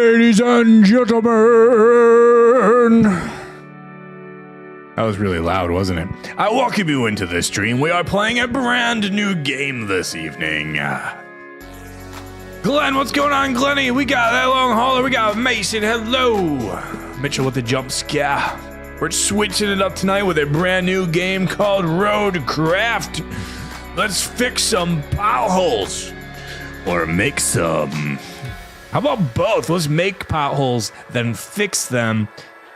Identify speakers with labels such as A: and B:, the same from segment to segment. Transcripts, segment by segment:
A: Ladies and gentlemen. That was really loud, wasn't it? I welcome you into this stream. We are playing a brand new game this evening. Glenn, what's going on, Glenny? We got that long hauler. We got Mason. Hello. Mitchell with the jump scare. We're switching it up tonight with a brand new game called RoadCraft. Let's fix some potholes. Or make some. How about both? Let's make potholes, then fix them,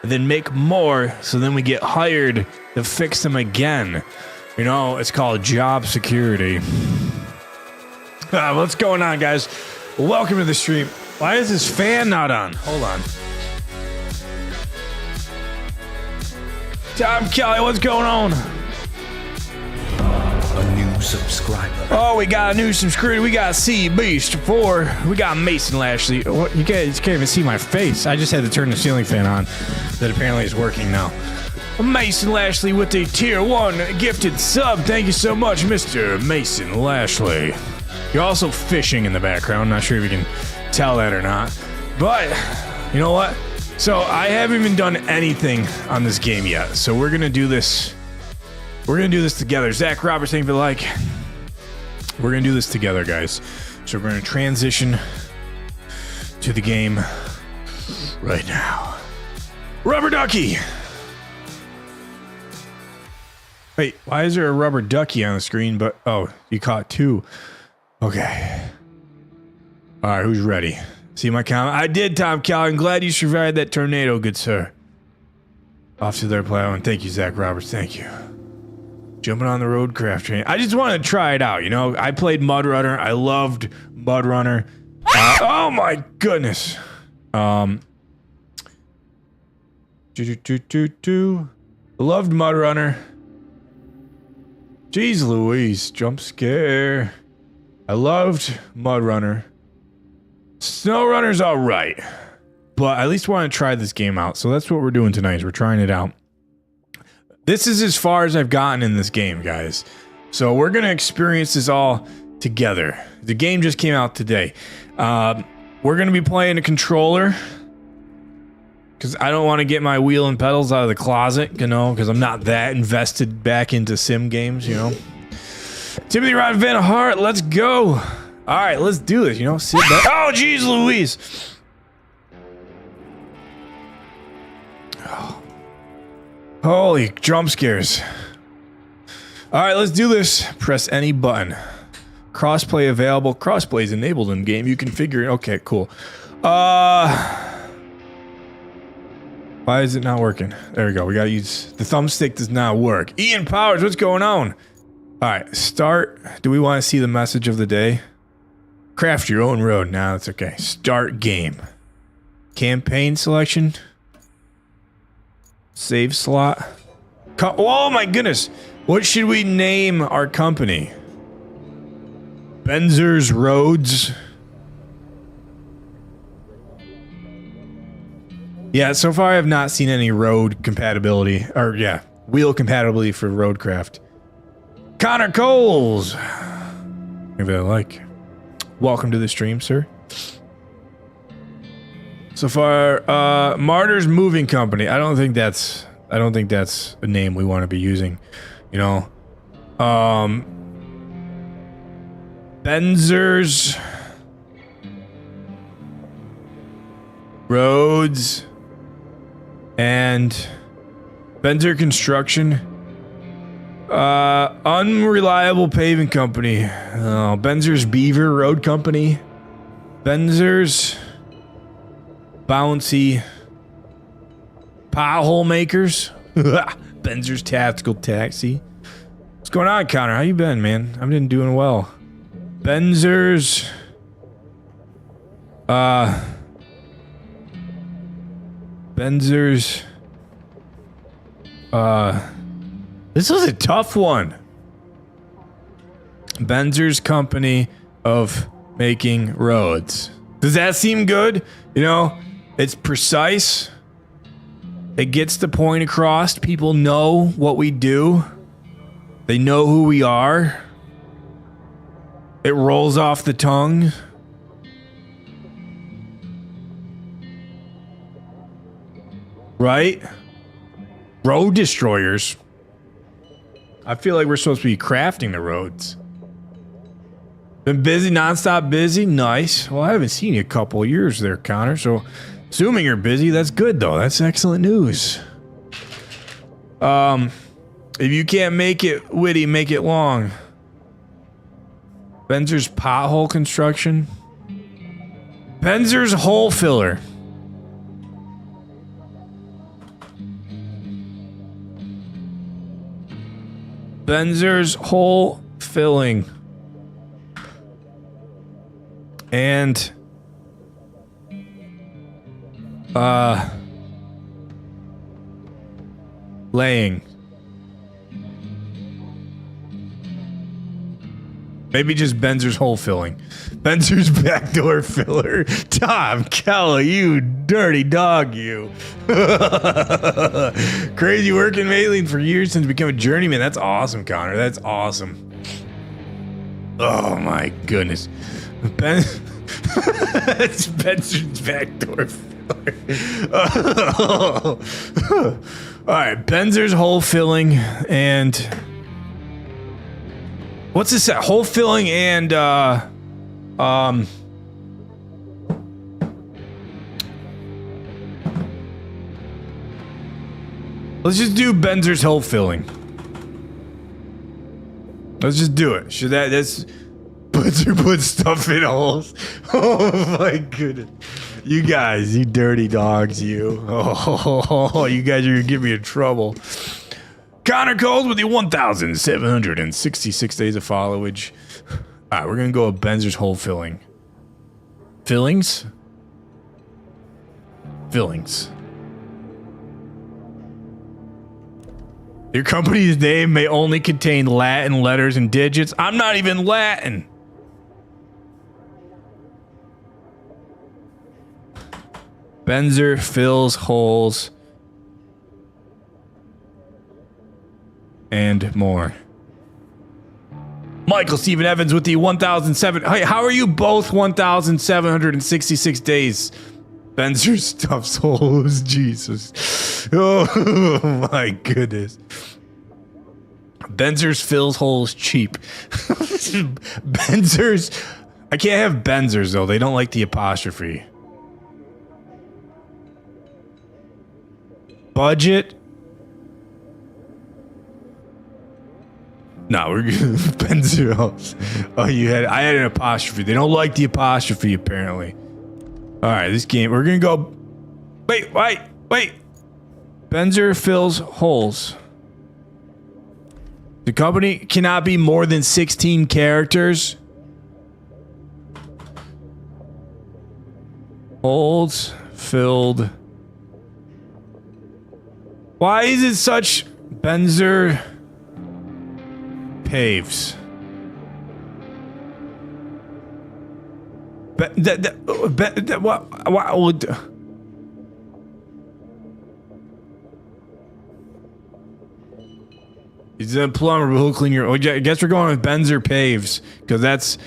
A: then make more, so then we get hired to fix them again. You know, it's called job security. What's going on, guys? Welcome to the stream. Why is this fan not on? Hold on. Tom Kelly, what's going on?
B: A new subscriber.
A: Oh, we got a new subscriber. We got C Beast 4. We got Mason Lashley. What? You guys can't even see my face. I just had to turn the ceiling fan on. That apparently is working now. Mason Lashley with a tier 1 gifted sub. Thank you so much, Mr. Mason Lashley. You're also fishing in the background. Not sure if you can tell that or not. But, you know what? So, I haven't even done anything on this game yet. So, we're going to do this. We're going to do this together. Zach Roberts, thank you for the like. We're going to do this together, guys. So, we're going to transition to the game right now. Rubber ducky. Wait, why is there a rubber ducky on the screen? But, oh, you caught 2. Okay. All right, who's ready? See my comment? I did, Tom Kelly. I'm glad you survived that tornado, good sir. Off to their platform. Thank you, Zach Roberts. Thank you. Jumping on the RoadCraft train. I just wanted to try it out, you know? I played Mud Runner. I loved Mud Runner. Oh, my goodness. Loved Mud Runner. Jeez Louise. Jump scare. I loved Mud Runner. Snow Runner's alright, but I at least want to try this game out. So that's what we're doing tonight, is we're trying it out. This is as far as I've gotten in this game, guys. So we're going to experience this all together. The game just came out today. We're going to be playing a controller, because I don't want to get my wheel and pedals out of the closet, you know, because I'm not that invested back into sim games, you know. Timothy Rod Van Hart, let's go. All right, let's do this, you know, sit back. Oh, jeez Louise. Oh. Holy jump scares. All right, let's do this. Press any button. Crossplay available. Crossplay is enabled in game. You configure it. Okay, cool. Why is it not working? There we go. We gotta use the thumbstick. Does not work. Ian Powers, what's going on? All right, start. Do we want to see the message of the day? Craft your own road. Now that's okay. Start game. Campaign selection. Save slot. Oh my goodness. What should we name our company? Benzer's Roads. Yeah, so far I have not seen any road compatibility. Or yeah, wheel compatibility for RoadCraft. Connor Coles. Maybe I like. Welcome to the stream, sir. So far, Martyrs Moving Company. I don't think that's a name we want to be using. You know, Benzer's Roads and Benzer Construction. Unreliable Paving Company. Benzer's Beaver Road Company. Benzer's Bouncy Pothole Makers. Benzer's Tactical Taxi. What's going on, Connor? How you been, man? I've been doing well. Benzer's Benzer's this was a tough one. Benzer's Company of Making Roads. Does that seem good? You know, it's precise. It gets the point across. People know what we do. They know who we are. It rolls off the tongue. Right? Road destroyers. I feel like we're supposed to be crafting the roads. Been busy, nonstop busy. Nice. Well, I haven't seen you a couple of years there, Connor. So, assuming you're busy, that's good though. That's excellent news. If you can't make it witty, make it long. Benzer's pothole construction. Benzer's hole filler. Benzer's hole filling. And laying. Maybe just Benzer's hole filling. Benzer's backdoor filler. Tom Kelly, you dirty dog, you. Crazy working Maitland for years since becoming a journeyman. That's awesome, Connor. That's awesome. Oh my goodness. It's Benzer's backdoor filler. Alright, Benzer's hole filling and what's this at? Hole filling and let's just do Benzer's hole filling. Let's just do it. Should that's Benzer put stuff in holes? Oh my goodness. You guys, you dirty dogs, you. Oh, you guys are gonna get me in trouble. Connor Coles with the 1,766 days of followage. All right, we're gonna go with Benzer's hole filling. Fillings? Fillings. Your company's name may only contain Latin letters and digits. I'm not even Latin. Benzer fills holes and more. Michael Stephen Evans with the 1,007. Hey, how are you both 1,766 days? Benzer stuffs holes. Jesus. Oh my goodness. Benzer's fills holes cheap. Benzer's. I can't have Benzer's though. They don't like the apostrophe. Budget. No, we're Benzer holes. Oh, I had an apostrophe. They don't like the apostrophe apparently. All right, this game. We're gonna go. Wait. Benzer fills holes. The company cannot be more than 16 characters. Holes filled. Why is it such Benzer paves? What would? He's a plumber, but he'll clean your. I guess we're going with Benzer paves because that's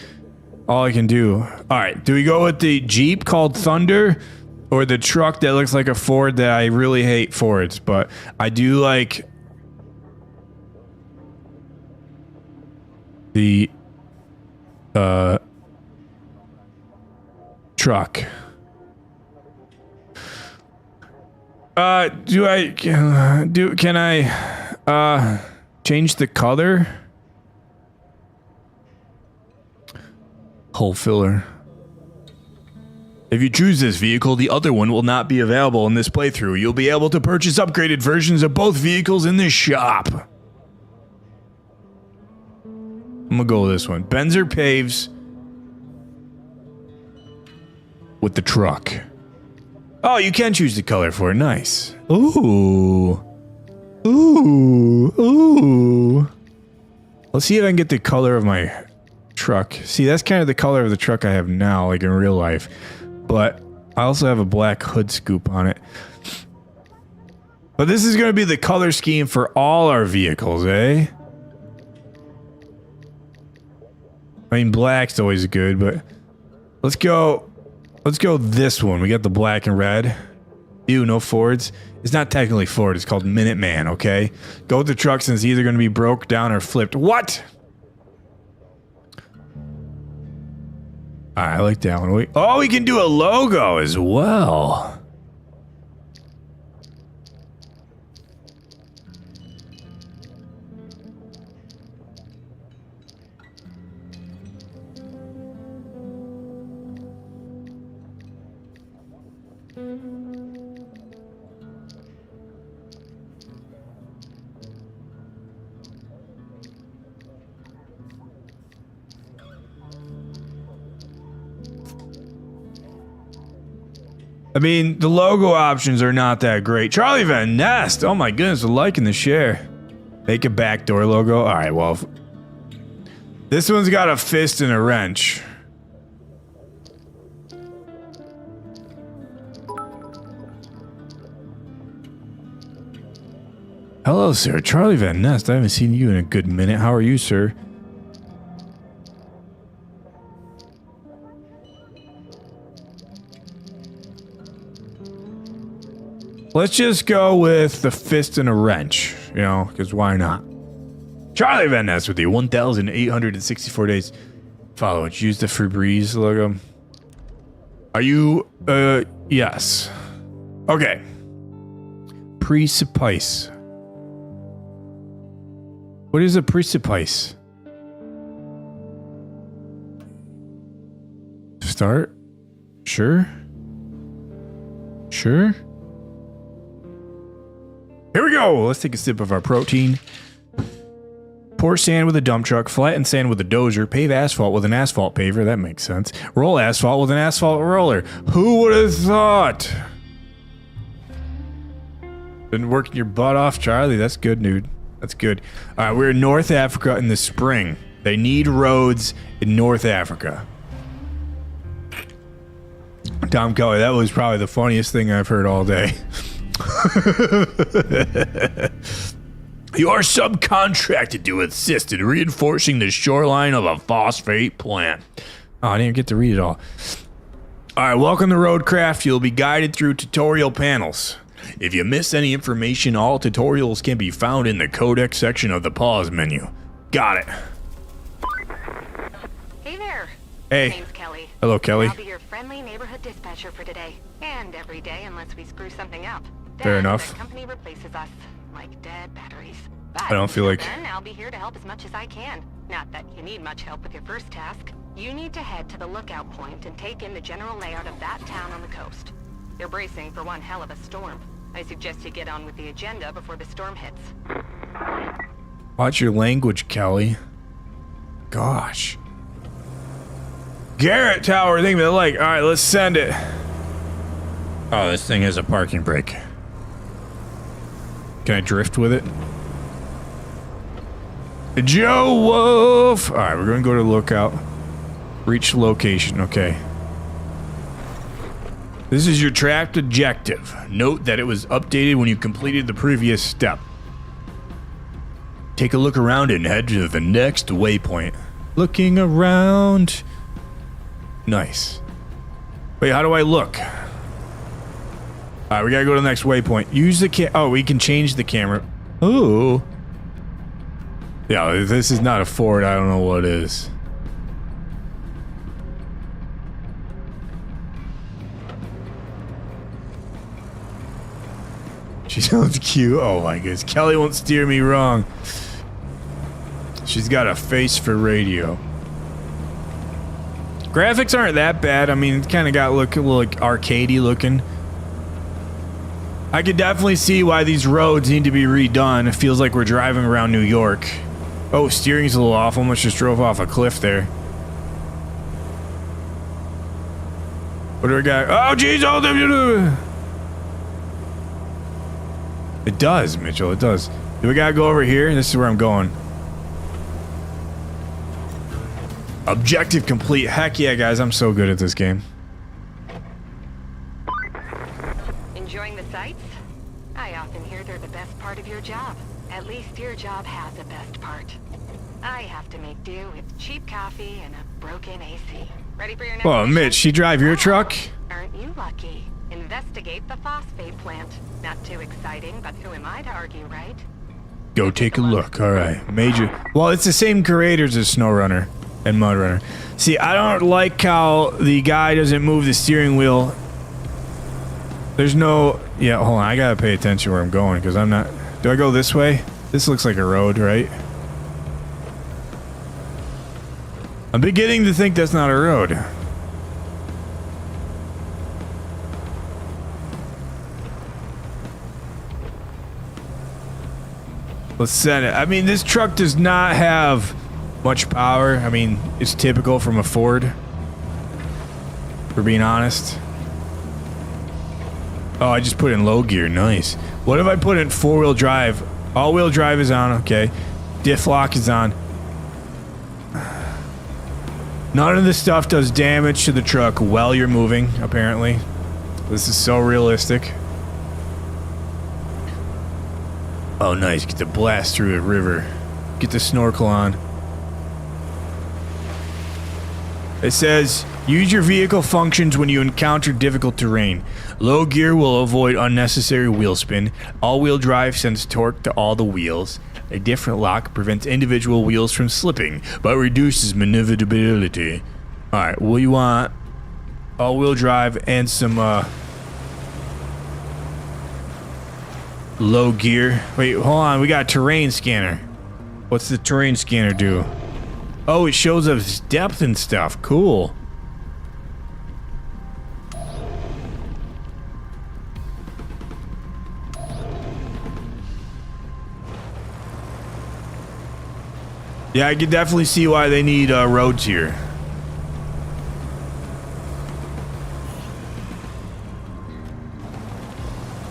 A: all I can do. All right, do we go with the Jeep called Thunder, or the truck that looks like a Ford that I really hate Fords, but I do like the truck. Can I change the color? Hole filler. If you choose this vehicle, the other one will not be available in this playthrough. You'll be able to purchase upgraded versions of both vehicles in this shop. I'm gonna go with this one. Benzer paves with the truck. Oh, you can choose the color for it. Nice. Ooh. Let's see if I can get the color of my truck. See, that's kind of the color of the truck I have now, like in real life. But I also have a black hood scoop on it. But this is going to be the color scheme for all our vehicles, eh? I mean, black's always good, but let's go this one. We got the black and red. Ew, no Fords. It's not technically Ford. It's called Minuteman, okay? Go with the trucks and it's either going to be broke down or flipped. What? All right, I like that one. Oh, we can do a logo as well. I mean, the logo options are not that great. Charlie Van Nest. Oh my goodness, a like and the share. Make a backdoor logo. All right, well, this one's got a fist and a wrench. Hello, sir. Charlie Van Nest. I haven't seen you in a good minute. How are you, sir? Let's just go with the fist and a wrench, you know, because why not? Charlie Van Ness with you, 1,864 days. Follow it. Use the Febreze logo. Are you, yes. Okay. Precipice. What is a precipice? Start? Sure. Sure. Here we go. Let's take a sip of our protein. Pour sand with a dump truck. Flatten sand with a dozer. Pave asphalt with an asphalt paver. That makes sense. Roll asphalt with an asphalt roller. Who would have thought? Been working your butt off, Charlie. That's good, dude. That's good. All right, we're in North Africa in the spring. They need roads in North Africa. Tom Kelly, that was probably the funniest thing I've heard all day. You are subcontracted to assist in reinforcing the shoreline of a phosphate plant. Oh, I didn't get to read it all. All right, welcome to RoadCraft. You'll be guided through tutorial panels. If you miss any information, all tutorials can be found in the codex section of the pause menu. Got it.
B: Hey there.
A: Hey.
B: My name's Kelly.
A: Hello, Kelly.
B: I'll be your friendly neighborhood dispatcher for today. And every day unless we screw something up.
A: Fair
B: Then
A: enough.
B: The company replaces us like dead batteries.
A: I don't feel like...
B: Then I'll be here to help as much as I can. Not that you need much help with your first task. You need to head to the lookout point and take in the general layout of that town on the coast. They're bracing for one hell of a storm. I suggest you get on with the agenda before the storm hits.
A: Watch your language, Kelly. Gosh. Garrett Tower, think of it like, all right, let's send it. Oh, this thing has a parking brake. Can I drift with it? Joe Wolf! All right, we're going to go to lookout. Reach location, okay. This is your tracked objective. Note that it was updated when you completed the previous step. Take a look around and head to the next waypoint. Looking around. Nice. Wait, how do I look? Alright, we gotta go to the next waypoint. Use the oh, we can change the camera. Ooh. Yeah, if this is not a Ford, I don't know what is. She sounds cute. Oh my goodness. Kelly won't steer me wrong. She's got a face for radio. Graphics aren't that bad. I mean, it kind of got a little like arcadey looking. I could definitely see why these roads need to be redone. It feels like we're driving around New York. Oh, steering's a little off. Almost just drove off a cliff there. What do we got? Oh, jeez. Oh, it does, Mitchell. It does. Do we gotta go over here? This is where I'm going. Objective complete. Heck yeah, guys. I'm so good at this game.
B: Enjoying the sights? I often hear they're the best part of your job. At least your job has a best part. I have to make do with cheap coffee and a broken AC. Ready for your next
A: Well,
B: mission?
A: Mitch, you drive your truck?
B: Aren't you lucky? Investigate the phosphate plant. Not too exciting, but who am I to argue, right?
A: Go take a look. All right, major. Well, it's the same creators as SnowRunner and MudRunner. See, I don't like how the guy doesn't move the steering wheel. There's no. Yeah, hold on. I gotta pay attention where I'm going because I'm not. Do I go this way? This looks like a road, right? I'm beginning to think that's not a road. Let's set it. I mean, this truck does not have much power. I mean, it's typical from a Ford, for being honest. Oh, I just put in low gear. Nice. What if I put in four-wheel drive? All-wheel drive is on. Okay. Diff lock is on. None of this stuff does damage to the truck while you're moving, apparently. This is so realistic. Oh, nice. Get the blast through a river. Get the snorkel on. It says, use your vehicle functions when you encounter difficult terrain. Low gear will avoid unnecessary wheel spin. All-wheel drive sends torque to all the wheels. A different lock prevents individual wheels from slipping, but reduces maneuverability. Alright, well, you want all-wheel drive and some, low gear. Wait, hold on. We got a terrain scanner. What's the terrain scanner do? Oh, it shows us depth and stuff. Cool. Yeah, I can definitely see why they need roads here.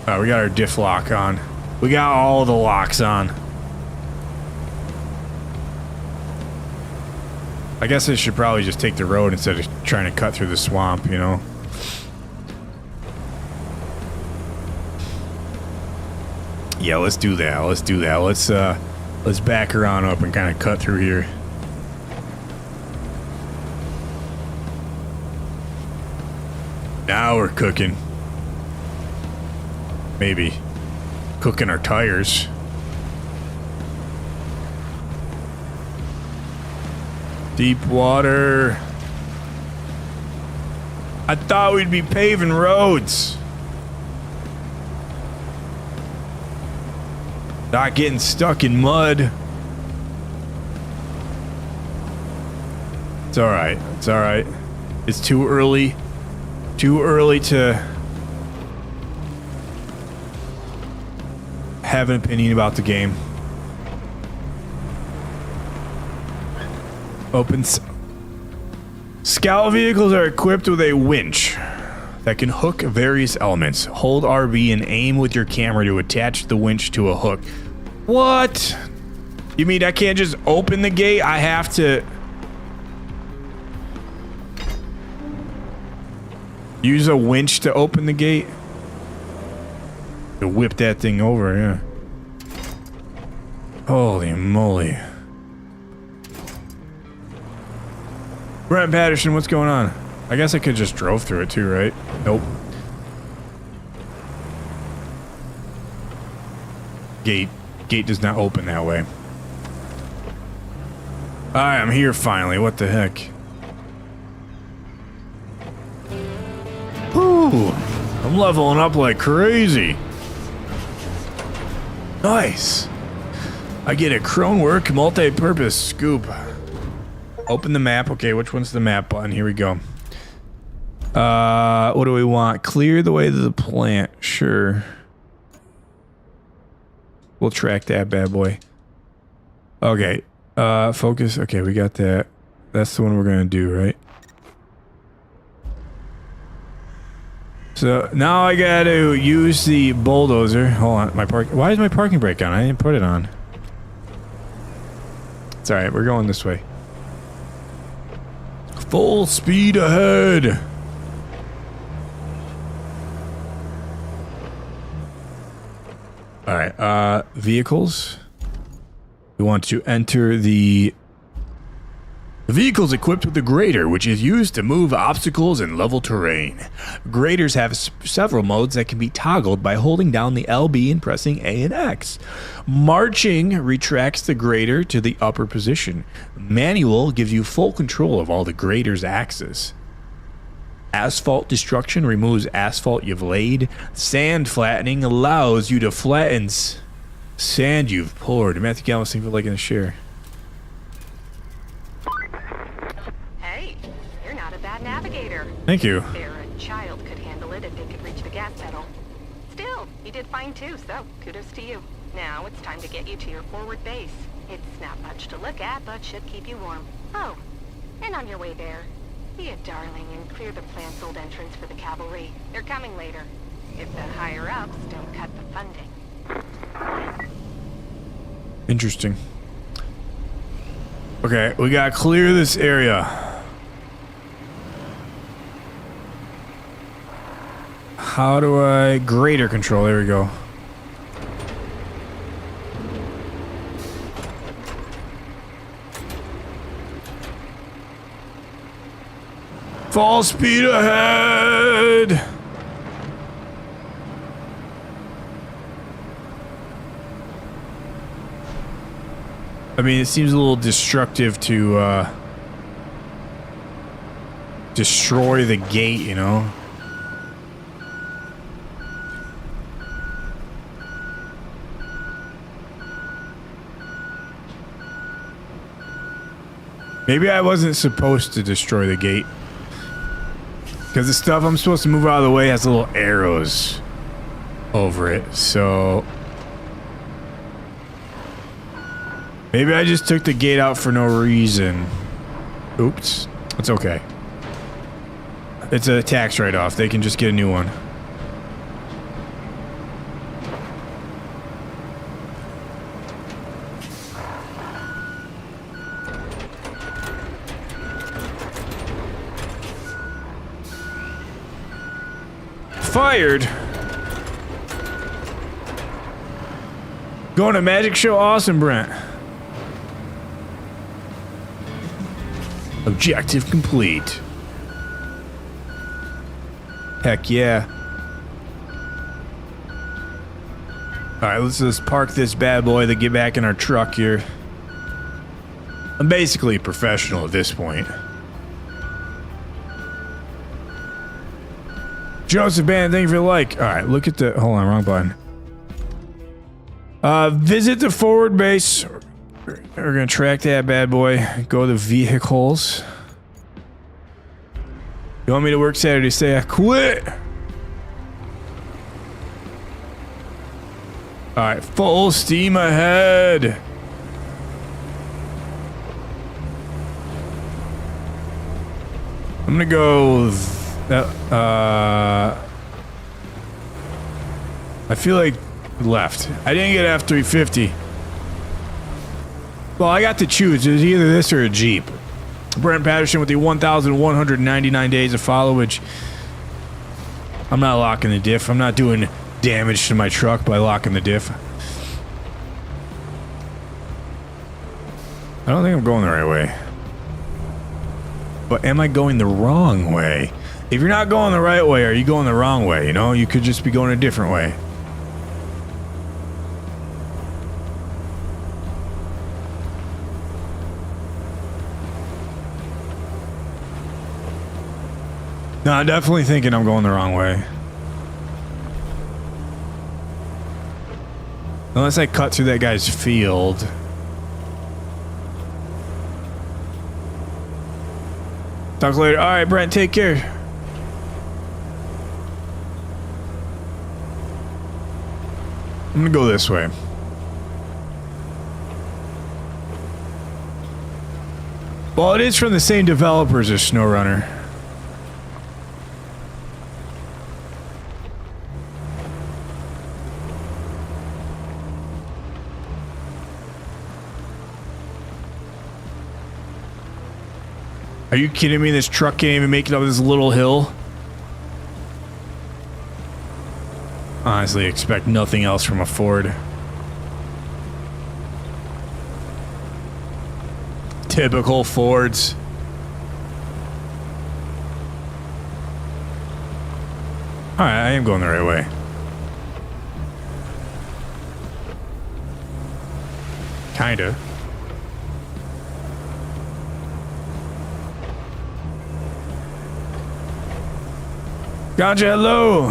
A: Alright, we got our diff lock on. We got all the locks on. I guess I should probably just take the road instead of trying to cut through the swamp, you know? Yeah, let's do that. Let's do that. Let's back her on up and kind of cut through here. Now we're cooking. Maybe. Cooking our tires. Deep water. I thought we'd be paving roads. Not getting stuck in mud. It's alright. It's alright. It's too early. Too early to have an opinion about the game. Scout vehicles are equipped with a winch that can hook various elements. Hold RB and aim with your camera to attach the winch to a hook. What? You mean I can't just open the gate? I have to use a winch to open the gate? To whip that thing over, yeah. Holy moly. Brent Patterson, what's going on? I guess I could just drove through it too, right? Nope. Gate does not open that way. Alright, I'm here finally. What the heck? Whew. I'm leveling up like crazy. Nice. I get a Cronework multi-purpose scoop. Open the map. Okay, which one's the map button? Here we go. What do we want? Clear the way to the plant. Sure. We'll track that bad boy. Okay. Focus. Okay, we got that. That's the one we're gonna do, right? So now I gotta use the bulldozer. Hold on, why is my parking brake on? I didn't put it on. It's alright, we're going this way. Full speed ahead. Alright, vehicles. We want to enter the The vehicle is equipped with a grader, which is used to move obstacles and level terrain. Graders have several modes that can be toggled by holding down the LB and pressing A and X. Marching retracts the grader to the upper position. Manual gives you full control of all the grader's axes. Asphalt destruction removes asphalt you've laid. Sand flattening allows you to flatten sand you've poured. Matthew Gallus, thank you for liking the share.
B: Hey, you're not a bad navigator.
A: Thank you.
B: There, a child could handle it if they could reach the gas pedal. Still, you did fine too, so kudos to you. Now it's time to get you to your forward base. It's not much to look at, but should keep you warm. Oh, and on your way there, be a darling and clear the plant's old entrance for the cavalry. They're coming later. If the higher-ups don't cut the funding.
A: Interesting. Okay, we gotta clear this area. How do I grader control? There we go. Full speed ahead! I mean, it seems a little destructive to destroy the gate, you know? Maybe I wasn't supposed to destroy the gate. Because the stuff I'm supposed to move out of the way has little arrows over it, so... Maybe I just took the gate out for no reason. Oops. It's okay. It's a tax write-off. They can just get a new one. Fired. Going to magic show? Awesome, Brent. Objective complete. Heck yeah. Alright, let's just park this bad boy, then get back in our truck here. I'm basically a professional at this point. Joseph Band, thank you for the like. Alright, look at the... Hold on, wrong button. Visit the forward base. We're gonna track that bad boy. Go to vehicles. You want me to work Saturday? Say I quit. Alright, full steam ahead. I'm gonna go... I feel like left. I didn't get F-350. Well, I got to choose. It was either this or a Jeep. Brent Patterson with the 1,199 days of followage. I'm not locking the diff. I'm not doing damage to my truck by locking the diff. I don't think I'm going the right way. But am I going the wrong way? If you're not going the right way, are you going the wrong way? You know, you could just be going a different way. No, I'm definitely thinking I'm going the wrong way. Unless I cut through that guy's field. Talk later. Alright, Brent, take care. I'm gonna go this way. Well, it is from the same developers as SnowRunner. Are you kidding me? This truck can't even make it up this little hill. Honestly, expect nothing else from a Ford. Typical Fords. Alright, I am going the right way. Kinda. Gotcha, hello!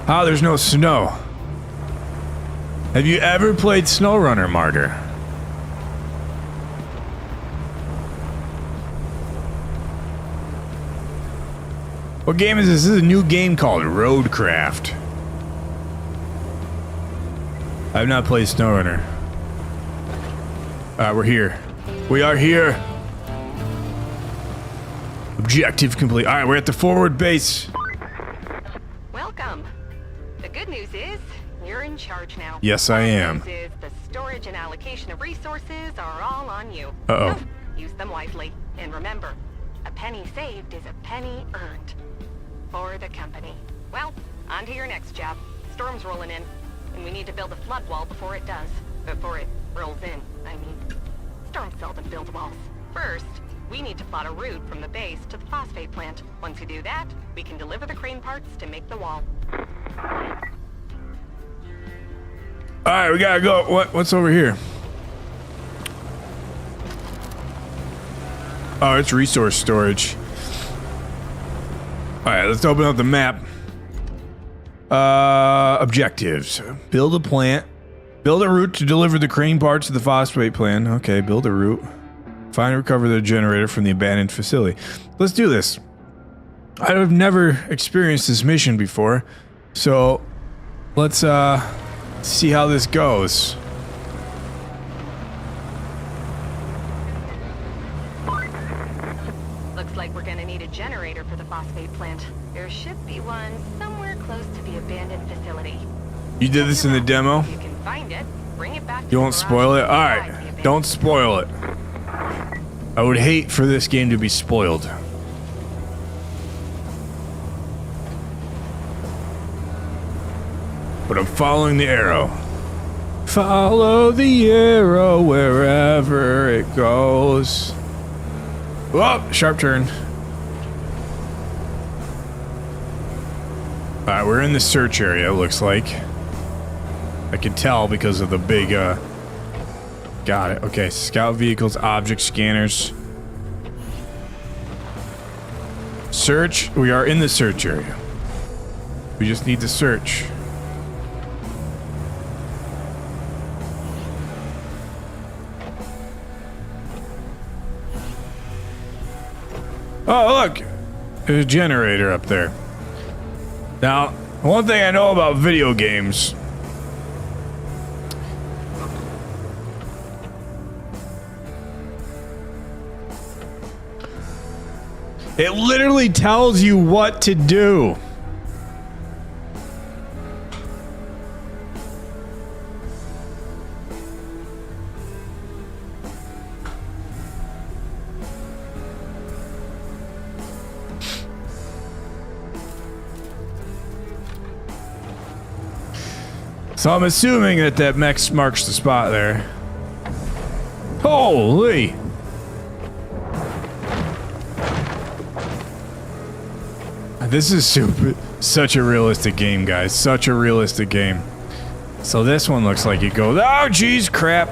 A: Ah, there's no snow. Have you ever played SnowRunner, Martyr? What game is this? This is a new game called RoadCraft. I have not played SnowRunner. Alright, we're here. We are here. Objective complete. Alright, we're at the forward base.
B: Welcome. The good news is, you're in charge now.
A: Yes, I am.
B: The news is the storage and allocation of resources are all on you.
A: Uh-oh.
B: Use them wisely. And remember, a penny saved is a penny earned. For the company. Well, on to your next job. Storm's rolling in, and we need to build a flood wall before it does. Before it rolls in, I mean. Storms seldom build walls. First, we need to plot a route from the base to the phosphate plant. Once we do that, we can deliver the crane parts to make the wall.
A: Alright, we gotta go. What's over here? Oh, it's resource storage. Alright, let's open up the map. Objectives. Build a plant. Build a route to deliver the crane parts to the phosphate plant. Okay, build a route. Find and recover the generator from the abandoned facility. Let's do this. I've never experienced this mission before, so let's see how this goes.
B: Looks like we're gonna need a generator for the phosphate plant. There should be one somewhere close to the abandoned facility.
A: You did this in the demo?
B: If you can find it, bring it back to
A: You
B: the
A: won't
B: garage
A: spoil it?
B: beside the
A: Alright,
B: abandoned
A: don't spoil it. I would hate for this game to be spoiled. But I'm following the arrow. Follow the arrow wherever it goes. Whoa, sharp turn. Alright, we're in the search area, it looks like. I can tell because of the big, got it. Okay, scout vehicles, object scanners. Search. We are in the search area. We just need to search. Oh, look! There's a generator up there. Now, one thing I know about video games. It literally tells you what to do. So I'm assuming that mech marks the spot there. Holy! This is such a realistic game, guys. Such a realistic game. So this one looks like it goes, oh jeez, crap.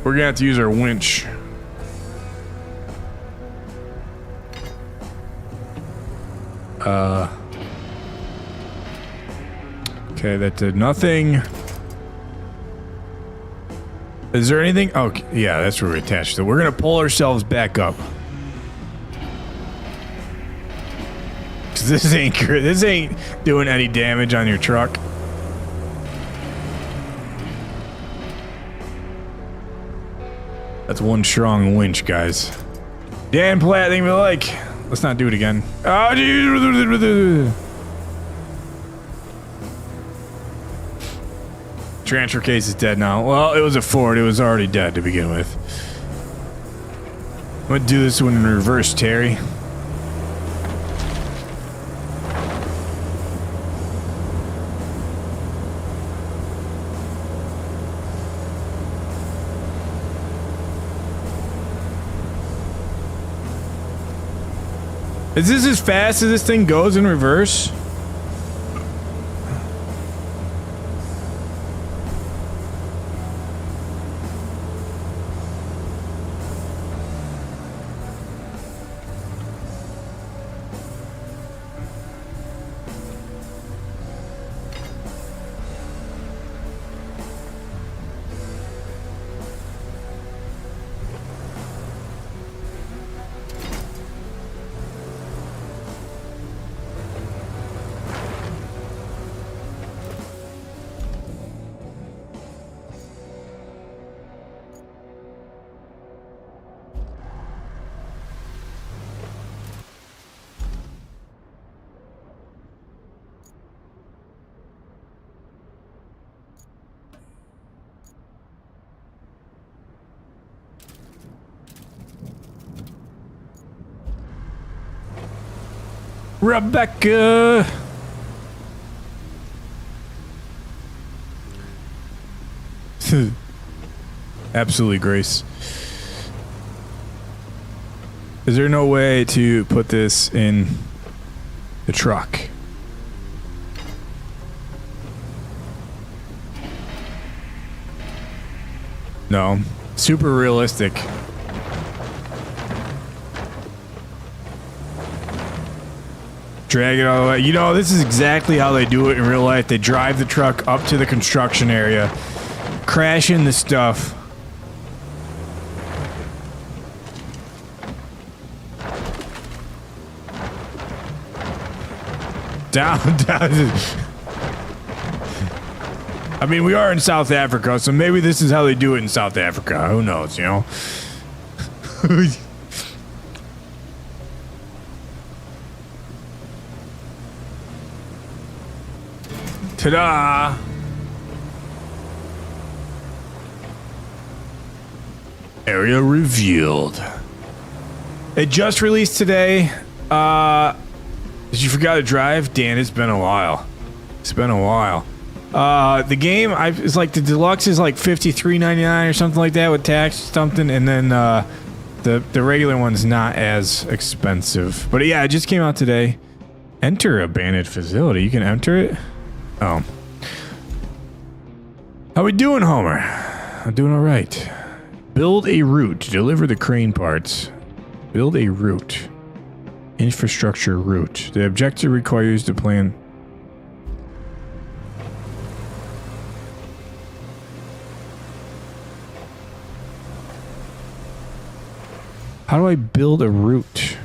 A: We're gonna have to use our winch. Okay, that did nothing. Is there anything? Oh, yeah, that's where we attached it. We're gonna pull ourselves back up. 'Cause this ain't doing any damage on your truck. That's one strong winch, guys. Dan Platt, thank you for the like. Let's not do it again. Oh, geez. Transfer case is dead now. Well, it was a Ford. It was already dead to begin with. gonna do this one in reverse, Terry. Is this as fast as this thing goes in reverse? Rebecca! Absolutely, Grace. Is there no way to put this in the truck? No. Super realistic. Drag it all the way. You know, this is exactly how they do it in real life. They drive the truck up to the construction area, crash into stuff. Down. I mean, we are in South Africa, so maybe this is how they do it in South Africa. Who knows, you know? Ta-da! Area revealed. It just released today. Did you forgot to drive? Dan, it's been a while. It's been a while. The game, it's like the deluxe is like $53.99 or something like that with tax something, and then the regular one's not as expensive. But yeah, it just came out today. Enter abandoned facility. You can enter it. Oh. How we doing, Homer? I'm doing all right. Build a route to deliver the crane parts. Build a route. Infrastructure route. The objective requires to plan. How do I build a route?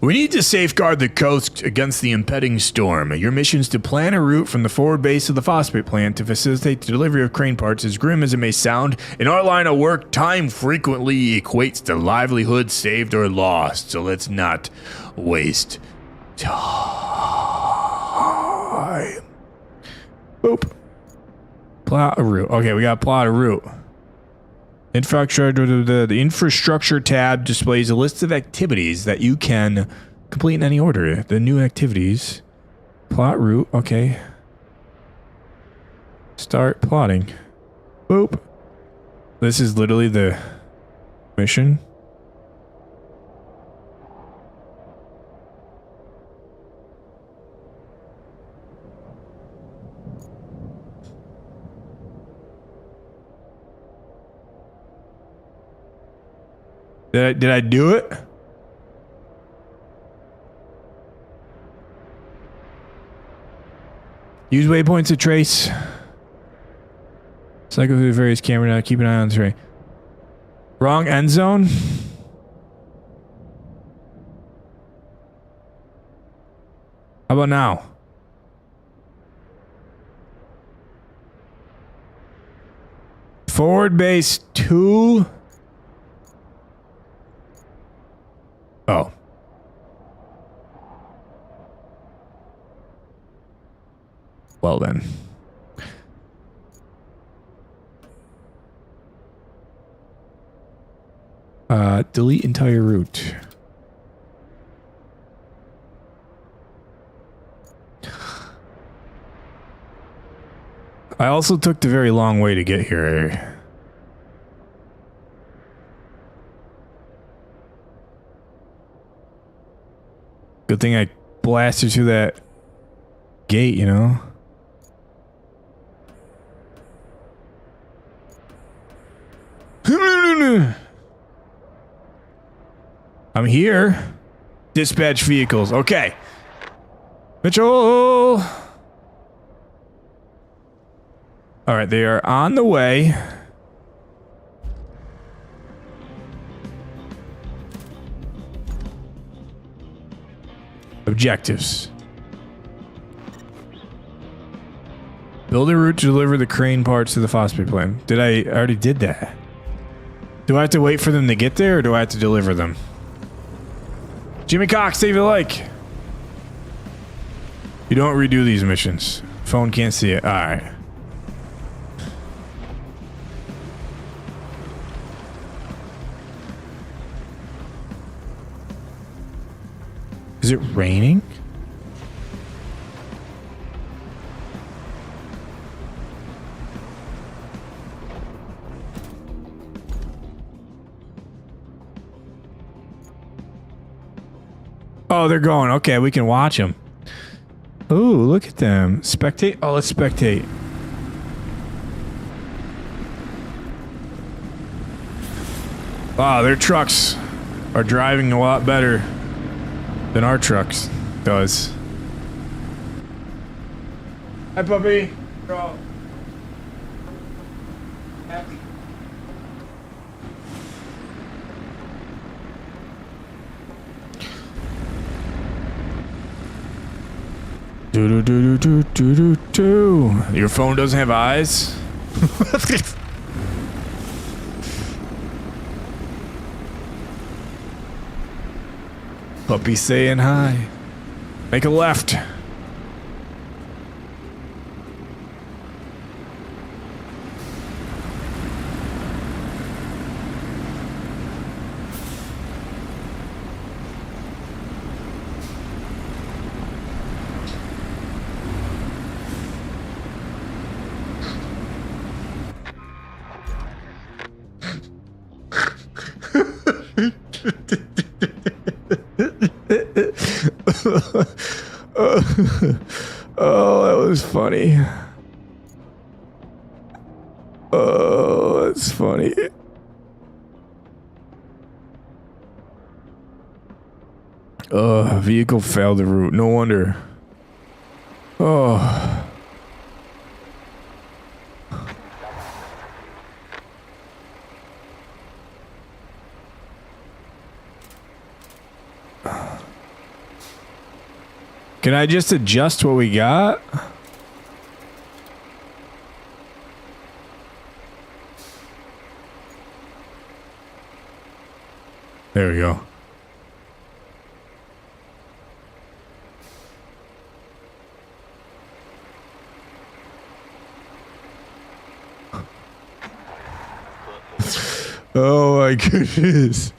A: We need to safeguard the coast against the impending storm. Your mission is to plan a route from the forward base of the phosphate plant to facilitate the delivery of crane parts. As grim as it may sound, in our line of work, time frequently equates to livelihood saved or lost. So let's not waste time. Boop. Plot a route. Okay, we got to plot a route. Infrastructure. The infrastructure tab displays a list of activities that you can complete in any order. The new activities. Plot route. Okay. Start plotting. Boop. This is literally the mission. Did I do it? Use waypoints to trace. Cycle through the various camera now. Keep an eye on the terrain. Wrong end zone? How about now? Forward base 2. Oh. Well then. Delete entire route. I also took the very long way to get here. Good thing I blasted through that gate, you know? I'm here. Dispatch vehicles. Okay. Mitchell. All right, they are on the way. Objectives. Build a route to deliver the crane parts to the phosphate plant. I already did that. Do I have to wait for them to get there, or do I have to deliver them? Jimmy Cox, save your like. You don't redo these missions. Phone can't see it. All right. Is it raining? Oh, they're going. Okay, we can watch them. Ooh, look at them. Spectate? Oh, let's spectate. Wow, their trucks are driving a lot better than our trucks does. Hi, puppy. Girl. Happy. Do do do do do do do. Your phone doesn't have eyes? Puppy saying hi. Make a left. Oh, that was funny. Oh, that's funny. Vehicle failed the route. No wonder. Oh. Can I just adjust what we got? There we go. Oh my goodness.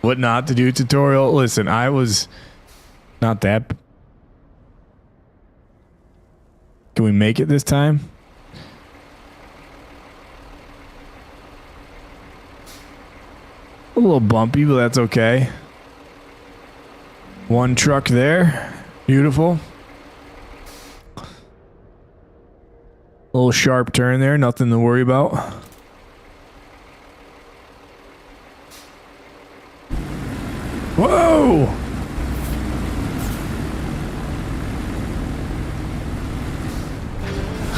A: What not to do tutorial? Listen, I was not that. Can we make it this time? A little bumpy, but that's okay. One truck there. Beautiful. A little sharp turn there. Nothing to worry about. Whoa!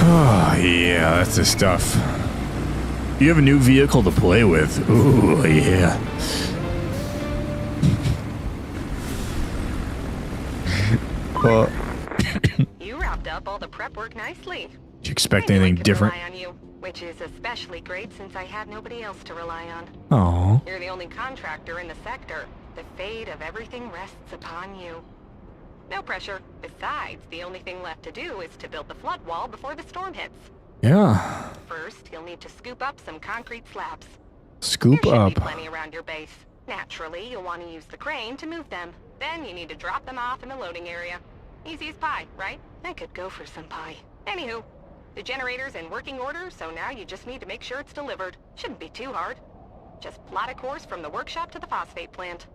A: Oh, yeah, that's the stuff. You have a new vehicle to play with. Ooh, yeah.
B: You wrapped up all the prep work nicely.
A: Did you expect anything different?
B: Rely on you, which is especially great since I had nobody else to rely on.
A: Oh.
B: You're the only contractor in the sector. The fate of everything rests upon you. No pressure. Besides, the only thing left to do is to build the flood wall before the storm hits.
A: Yeah.
B: First, you'll you'll need to scoop up some concrete slabs.
A: Scoop
B: There should
A: up.
B: be plenty around your base. Naturally, you'll want to use the crane to move them. Then you need to drop them off in the loading area. Easy as pie, right? I could go for some pie. Anywho, the generator's in working order, so now you just need to make sure it's delivered. Shouldn't be too hard. Just plot a course from the workshop to the phosphate plant.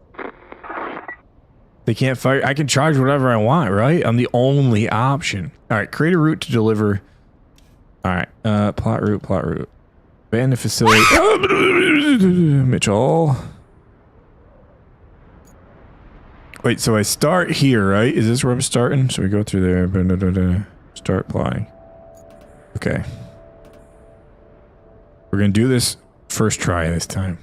A: They can't fire. I can charge whatever I want, right? I'm the only option. All right, create a route to deliver. All right, plot route. Abandoned facility. Mitchell. Wait, so I start here, right? Is this where I'm starting? So we go through there. Start plotting. Okay. We're gonna do this first try this time.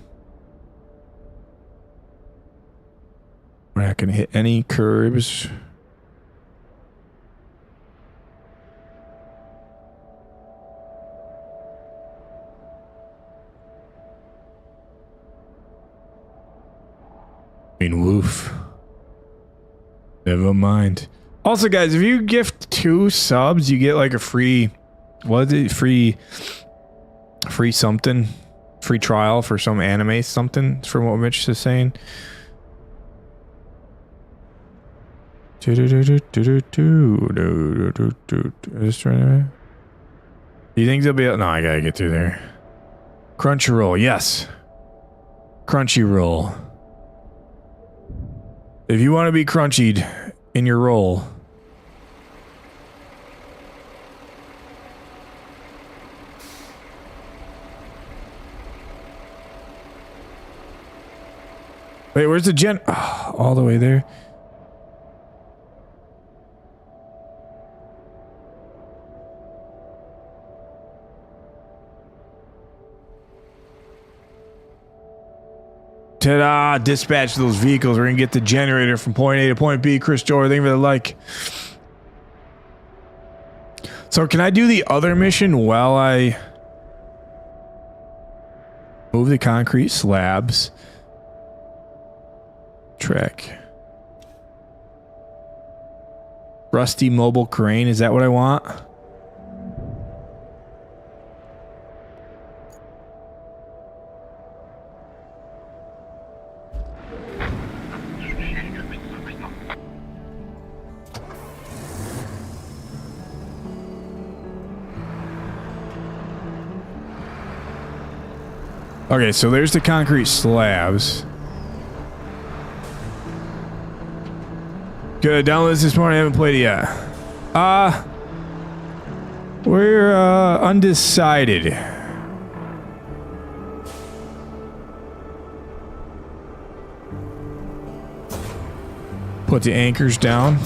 A: We're not gonna hit any curbs. I mean, woof. Never mind. Also, guys, if you gift 2 subs, you get like a free, what is it? Free something, free trial for some anime something. From what Mitch is saying. Is this trying to? Do you think they'll be? No, I gotta get through there. Crunchyroll, yes. Crunchyroll. If you want to be crunchied in your roll. Wait, where's the gen? Oh, all the way there. Ta-da! Dispatch those vehicles. We're gonna get the generator from point A to point B. Chris Joy, thank you for the like. So can I do the other mission while I move the concrete slabs? Trek. Rusty mobile crane. Is that what I want? Okay, so there's the concrete slabs. Good, download this morning. I haven't played it yet. We're undecided. Put the anchors down.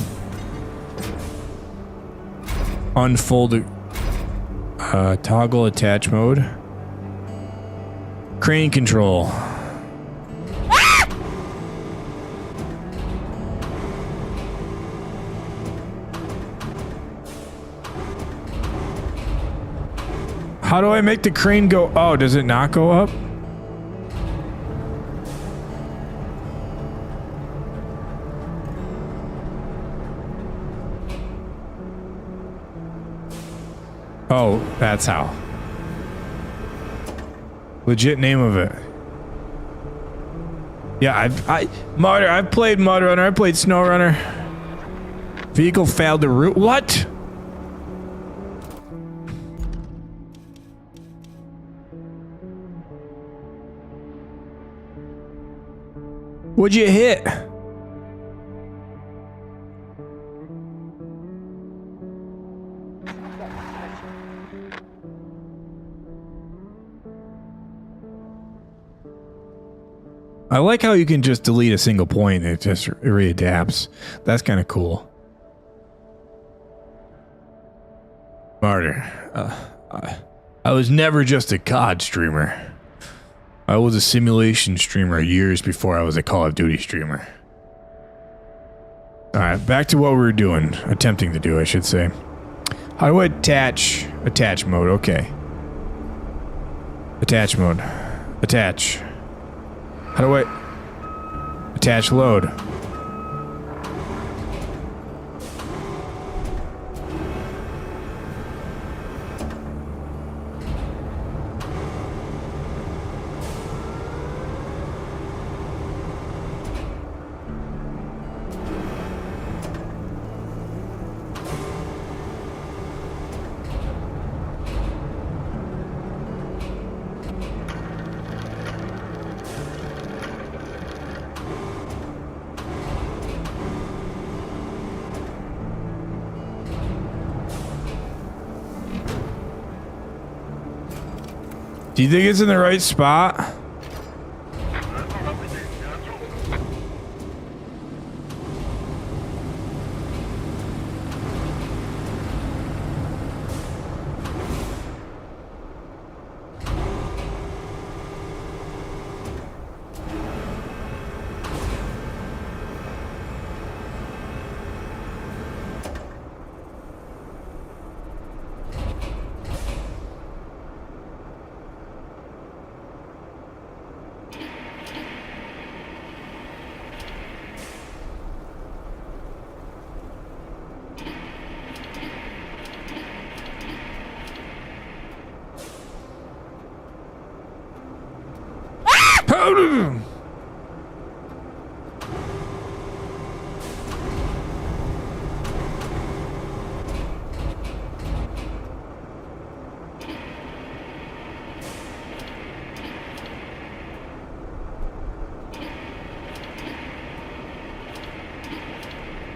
A: Unfold toggle attach mode. Crane control. How do I make the crane go? Oh, does it not go up? Oh, that's how. Legit name of it. Yeah, I've played Mud Runner. I played Snow Runner. Vehicle failed to route. What? What'd you hit? I like how you can just delete a single point and it just readapts. That's kind of cool. Martyr. I was never just a COD streamer. I was a simulation streamer years before I was a Call of Duty streamer. Alright, back to what we were doing. Attempting to do, I should say. How do I attach? Attach mode, okay. Attach mode. Attach. How do I attach load? Do you think it's in the right spot?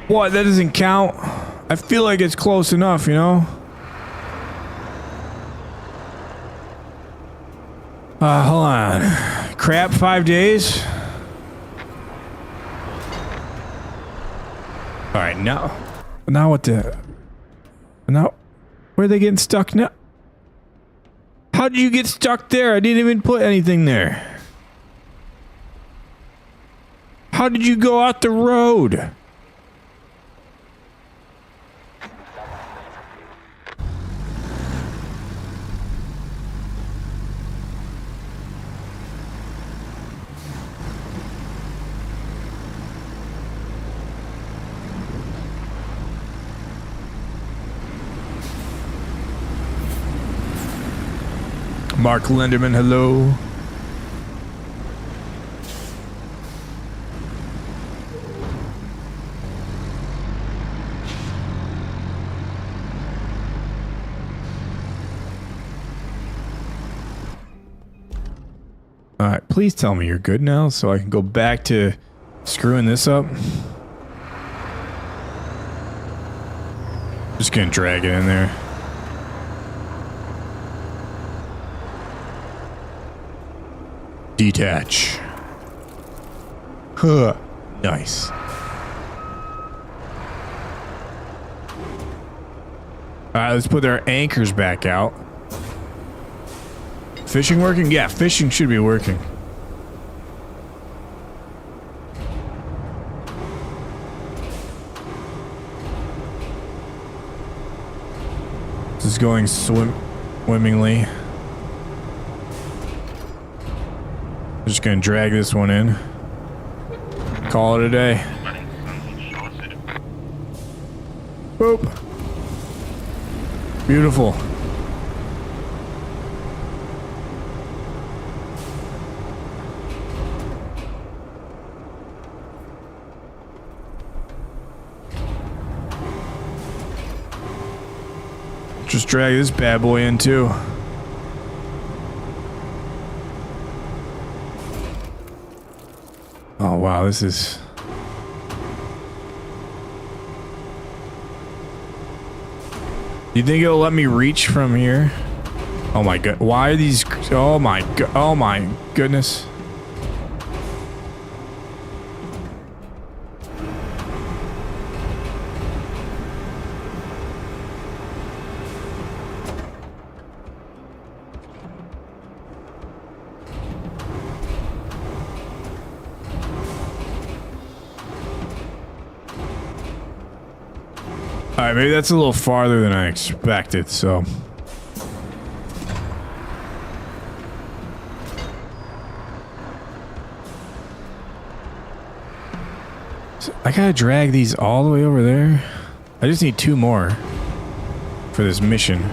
A: What? That doesn't count? I feel like it's close enough, you know? Hold on. Crap, 5 days? Alright, now what the... Now, where are they getting stuck now? How did you get stuck there? I didn't even put anything there. How did you go out the road? Mark Lenderman, hello. All right, please tell me you're good now so I can go back to screwing this up. Just gonna drag it in there. Detach. Huh. Nice. Alright, let's put our anchors back out. Fishing working? Yeah, fishing should be working. This is going swimmingly. Just gonna drag this one in. Call it a day. Boop. Beautiful. Just drag this bad boy in too. Oh wow, this is... Do you think it'll let me reach from here? Oh my god, why are these... Oh my god, oh my goodness. Alright, maybe that's a little farther than I expected, so... I gotta drag these all the way over there? I just need 2 more for this mission.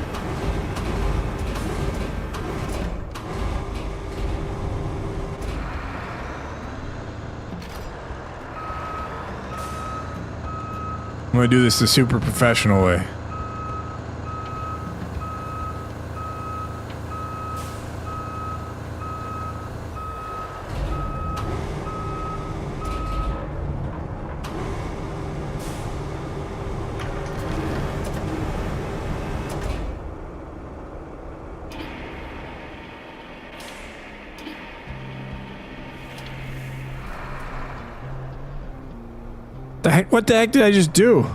A: I'm gonna do this the super professional way. What the heck did I just do?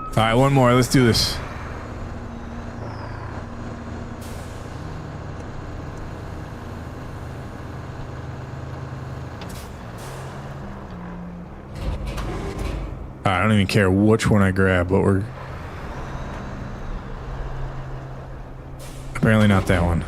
A: Alright, one more. Let's do this. I don't even care which one I grab, but we're... Apparently not that one.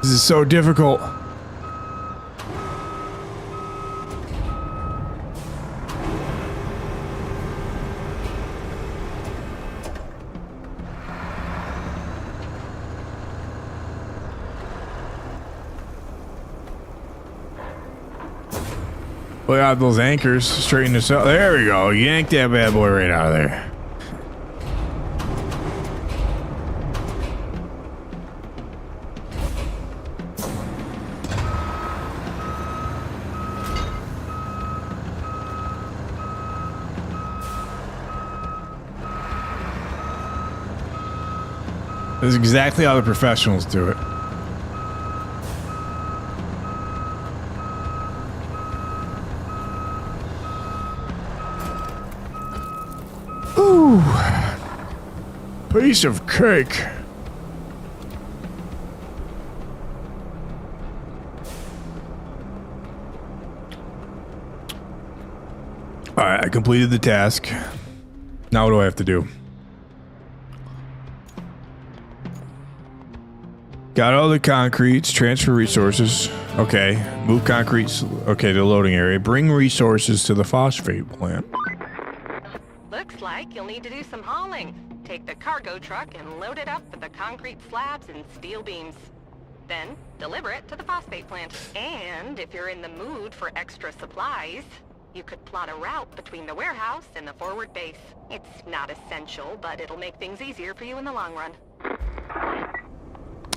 A: This is so difficult. Look out those anchors. Straighten this up. There we go. Yank that bad boy right out of there. This is exactly how the professionals do it. Ooh. Piece of cake. Alright, I completed the task. Now what do I have to do? Got all the concretes, transfer resources. Okay, move concretes. Okay, to the loading area. Bring resources to the phosphate plant.
B: Looks like you'll need to do some hauling. Take the cargo truck and load it up with the concrete slabs and steel beams. Then, deliver it to the phosphate plant. And if you're in the mood for extra supplies, you could plot a route between the warehouse and the forward base. It's not essential, but it'll make things easier for you in the long run.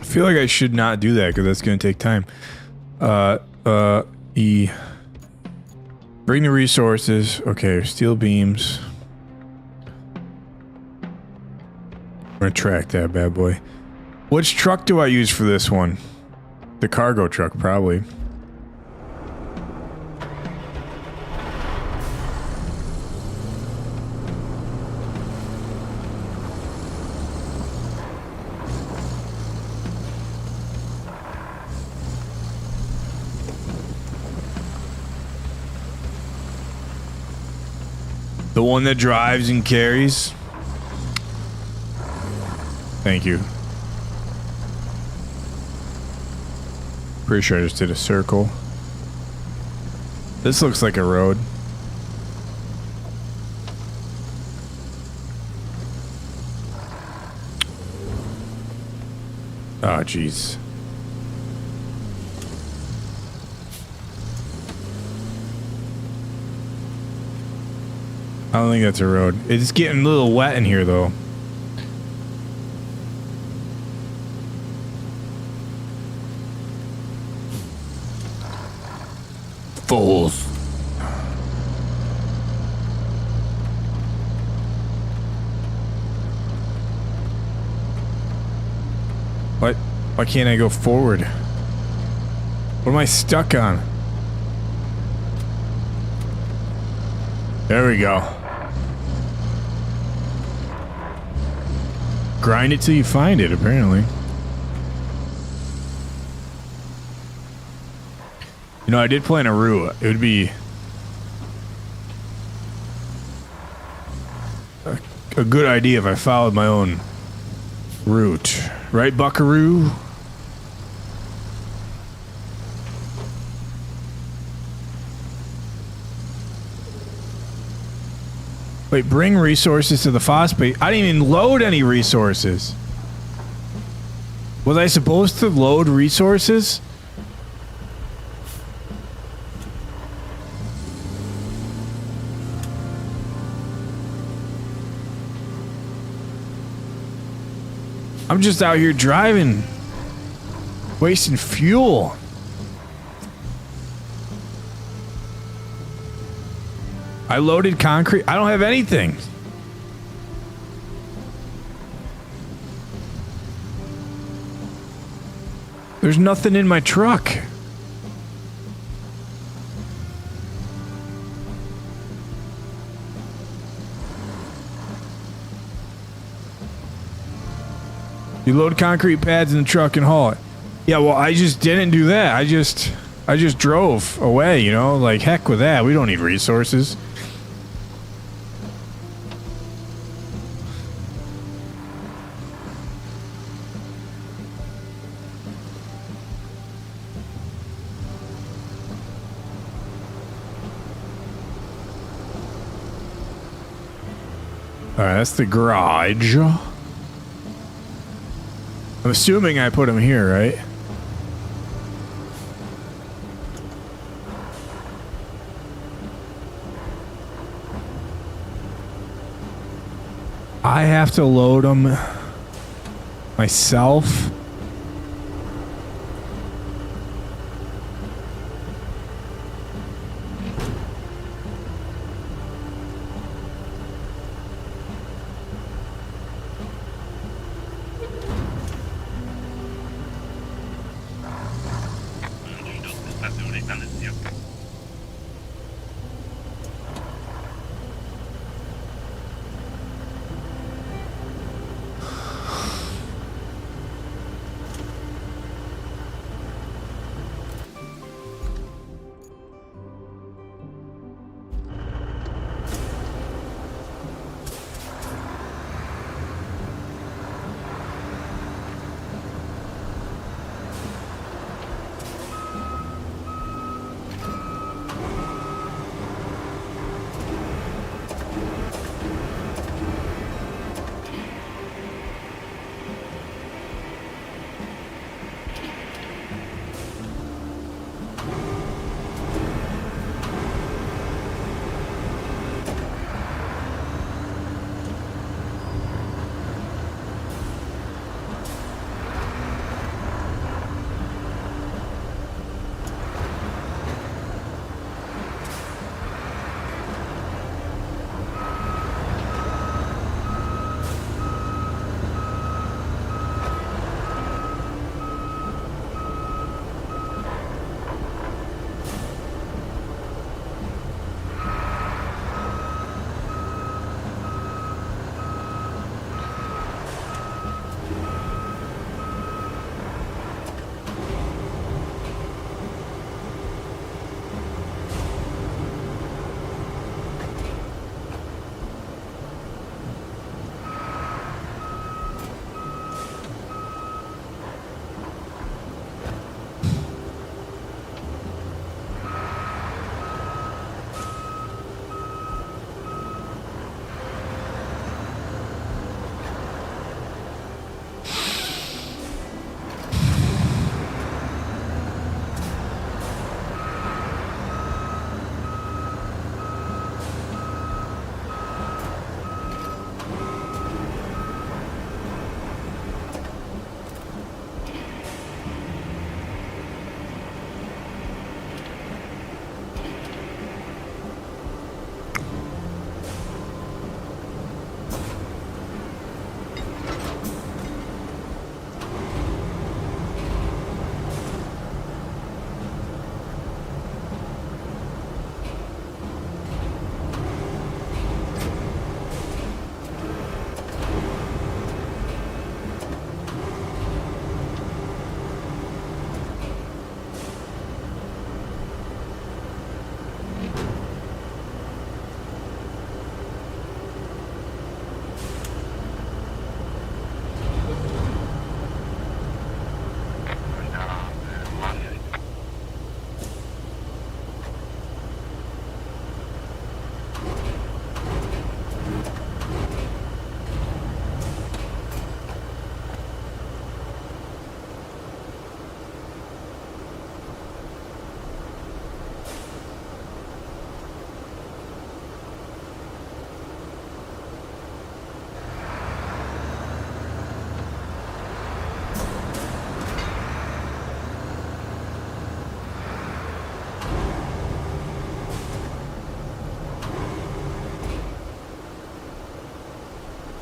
A: I feel like I should not do that because that's going to take time. E. Bring the resources. Okay, steel beams. I'm going to track that bad boy. Which truck do I use for this one? The cargo truck, probably. The one that drives and carries. Thank you. Pretty sure I just did a circle. This looks like a road. Oh, jeez. I don't think that's a road. It's getting a little wet in here, though. Fools. What? Why can't I go forward? What am I stuck on? There we go. Grind it till you find it, apparently. You know, I did plan a route. It would be a good idea if I followed my own route. Right, buckaroo? Wait, bring resources to the phosphate. I didn't even load any resources. Was I supposed to load resources? I'm just out here driving, wasting fuel. I loaded concrete. I don't have anything. There's nothing in my truck. You load concrete pads in the truck and haul it. Yeah, well, I just didn't do that. I just drove away, you know? Like, heck with that. We don't need resources. All right, that's the garage. I'm assuming I put them here, right? I have to load them myself.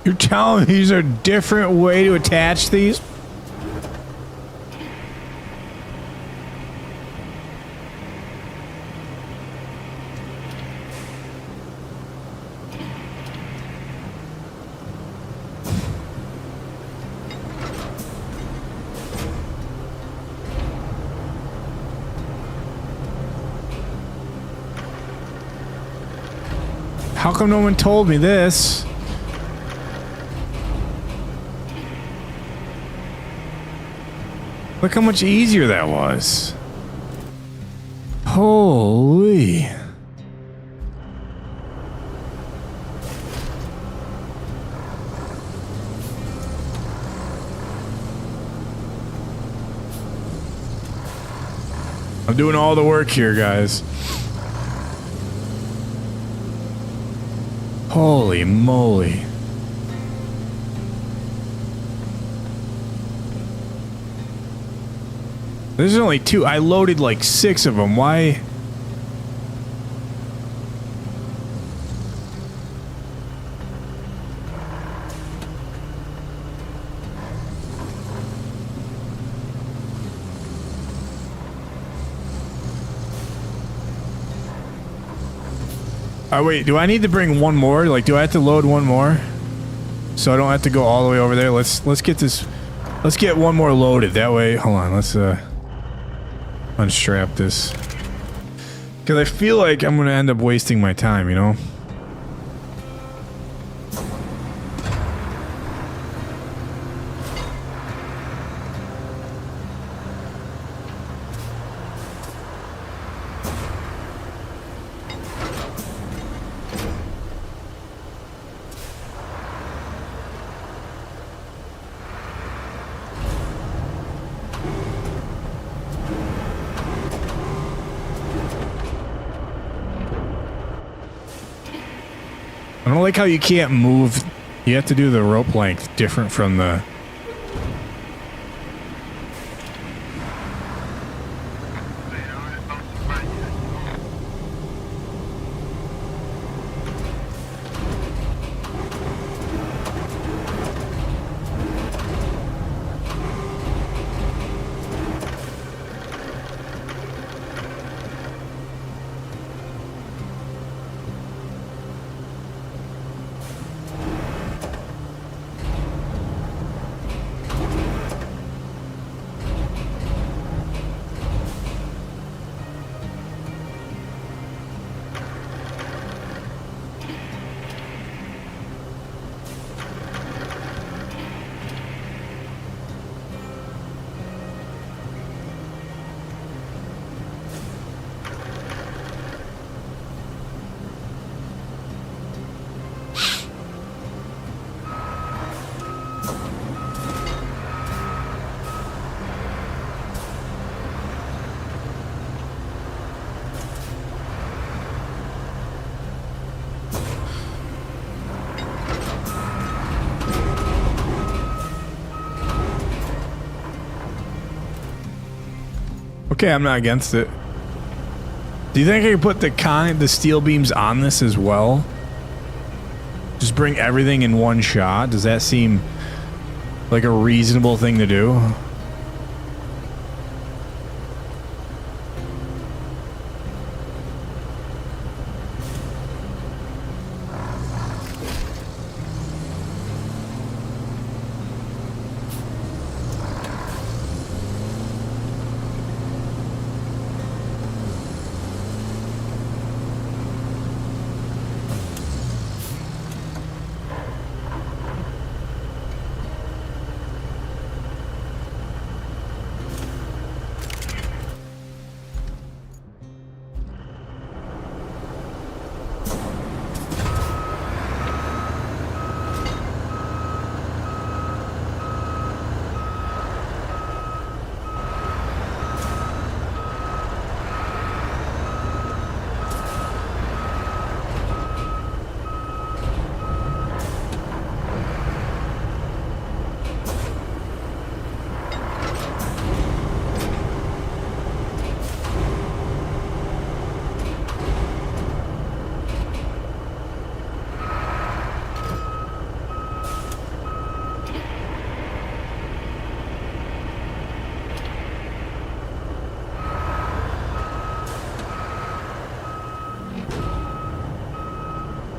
A: You're telling me these are a different way to attach these? How come no one told me this? Look how much easier that was. Holy. I'm doing all the work here, guys. Holy moly. There's only 2. I loaded like 6 of them. Why? Oh, wait, do I need to bring one more? Like, do I have to load one more? So I don't have to go all the way over there. Let's get this. Let's get one more loaded. That way, hold on. Let's unstrap this. Because I feel like I'm going to end up wasting my time, you know? I don't like how you can't move. You have to do the rope length different from the... Okay, I'm not against it. Do you think I could put the steel beams on this as well? Just bring everything in one shot? Does that seem like a reasonable thing to do?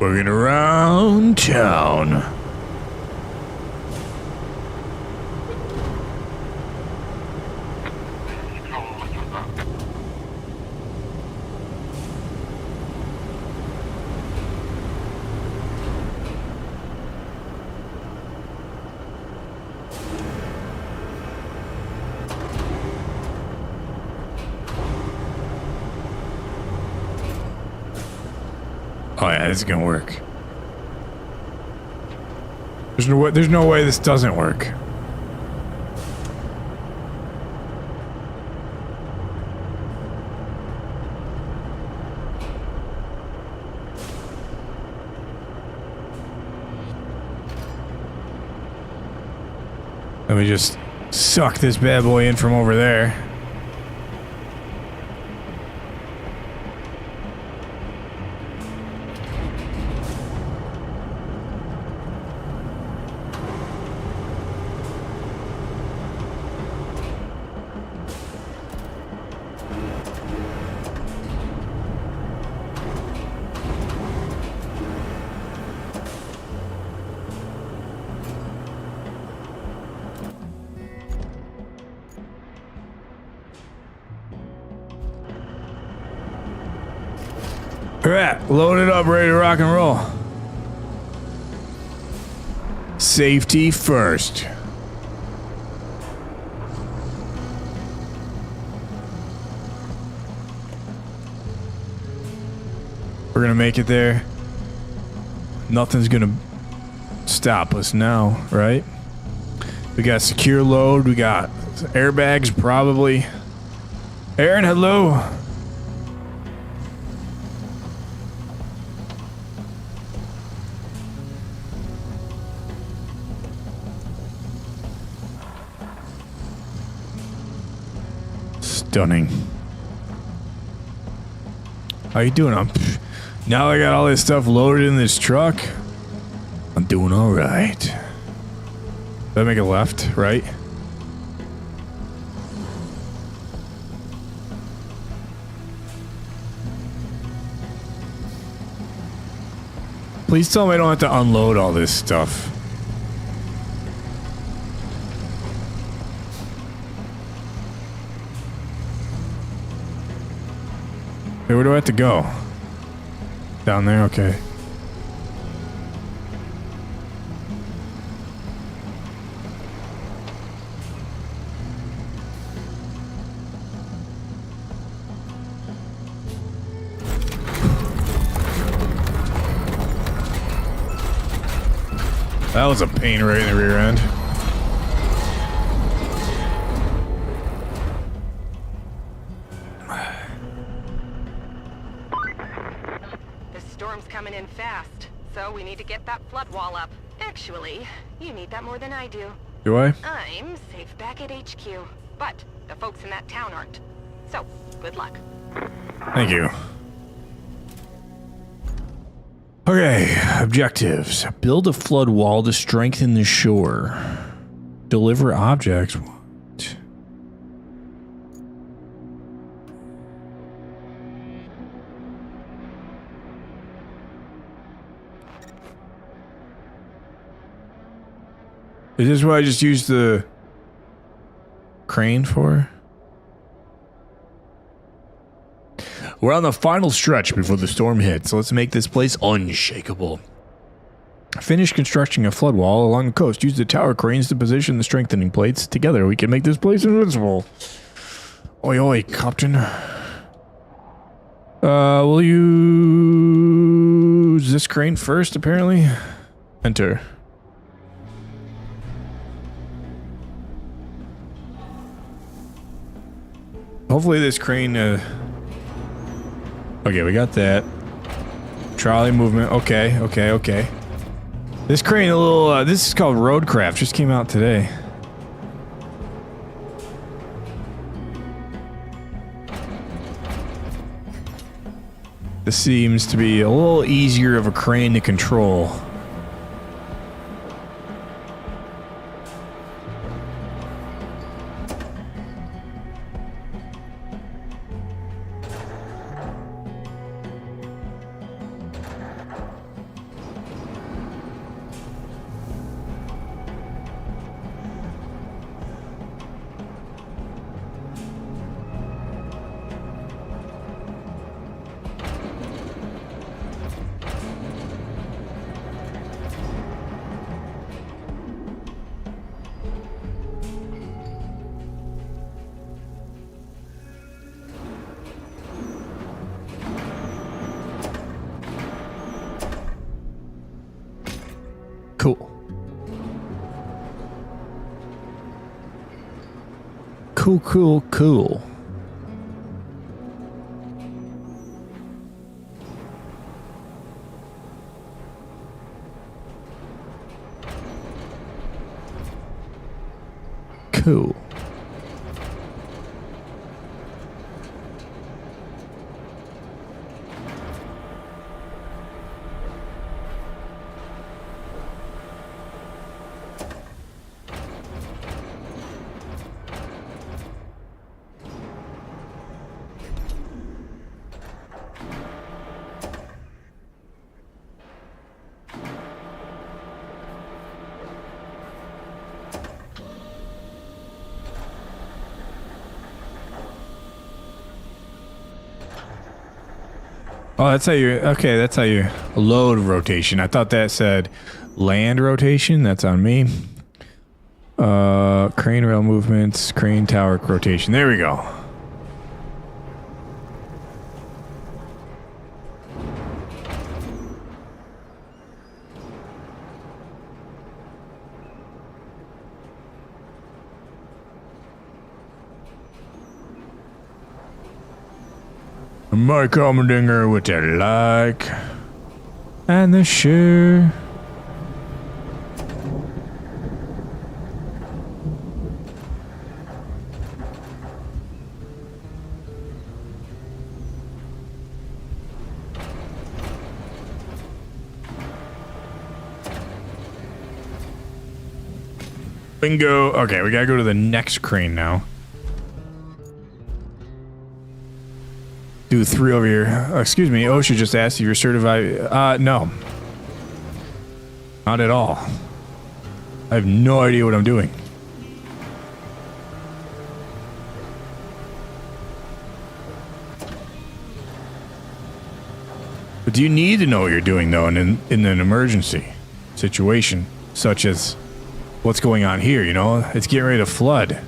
A: Working around town. Oh yeah, this is gonna work. There's no way this doesn't work. Let me just suck this bad boy in from over there. Alright, loaded up, ready to rock and roll. Safety first. We're gonna make it there. Nothing's gonna stop us now, right? We got secure load, we got airbags probably. Aaron, hello. Stunning. How you doing? Now I got all this stuff loaded in this truck. I'm doing all right. Did I make a left, right? Please tell me I don't have to unload all this stuff. Hey, where do I have to go? Down there? Okay. That was a pain right in the rear end.
B: Coming in fast, so we need to get that flood wall up. Actually, you need that more than I do.
A: Do I?
B: I'm safe back at HQ, but the folks in that town aren't. So, good luck.
A: Thank you. Okay, objectives. Build a flood wall to strengthen the shore. Deliver objects. What? Is this what I just used the crane for? We're on the final stretch before the storm hits, so let's make this place unshakable. Finish constructing a flood wall along the coast. Use the tower cranes to position the strengthening plates. Together we can make this place invincible. Oi, oi, Captain. We'll use this crane first, apparently. Enter. Hopefully this crane, okay, we got that. Trolley movement, okay. This crane, this is called RoadCraft, just came out today. This seems to be a little easier of a crane to control. Cool. Cool, cool, cool. Cool. Oh, that's how you, okay, that's how you load rotation. I thought that said land rotation. That's on me. Crane rail movements, crane tower rotation. There we go. Mike Almendinger with the like and the share. Bingo. Okay, we gotta go to the next crane now. Do 3 over here. Excuse me, OSHA just asked if you're certified. No. Not at all. I have no idea what I'm doing. But do you need to know what you're doing, though, in an emergency situation, such as what's going on here, you know? It's getting ready to flood.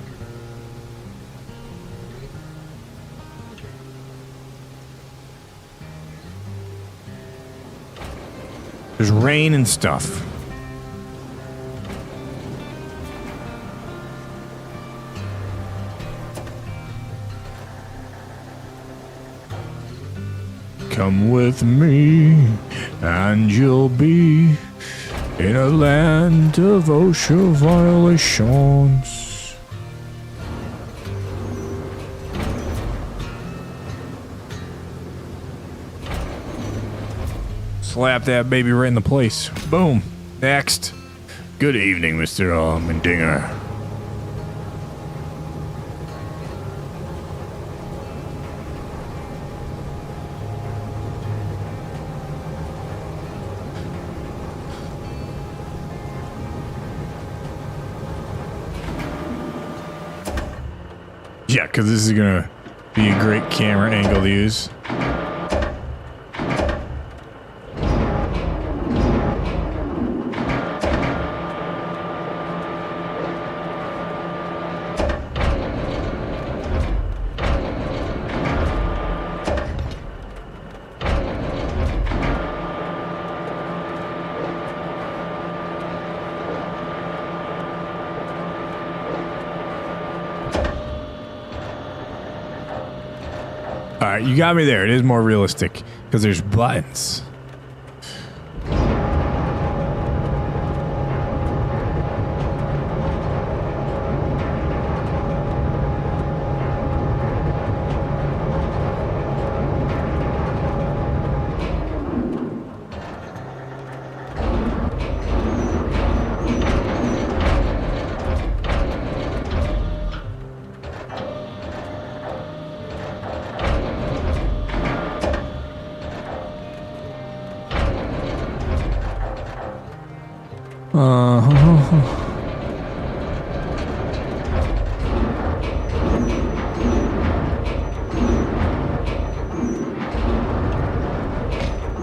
A: There's rain and stuff. Come with me, and you'll be in a land of OSHA violations. Slap that baby right in the place. Boom. Next. Good evening, Mr. Almendinger. Yeah, because this is going to be a great camera angle to use. Alright, you got me there. It is more realistic because there's buttons.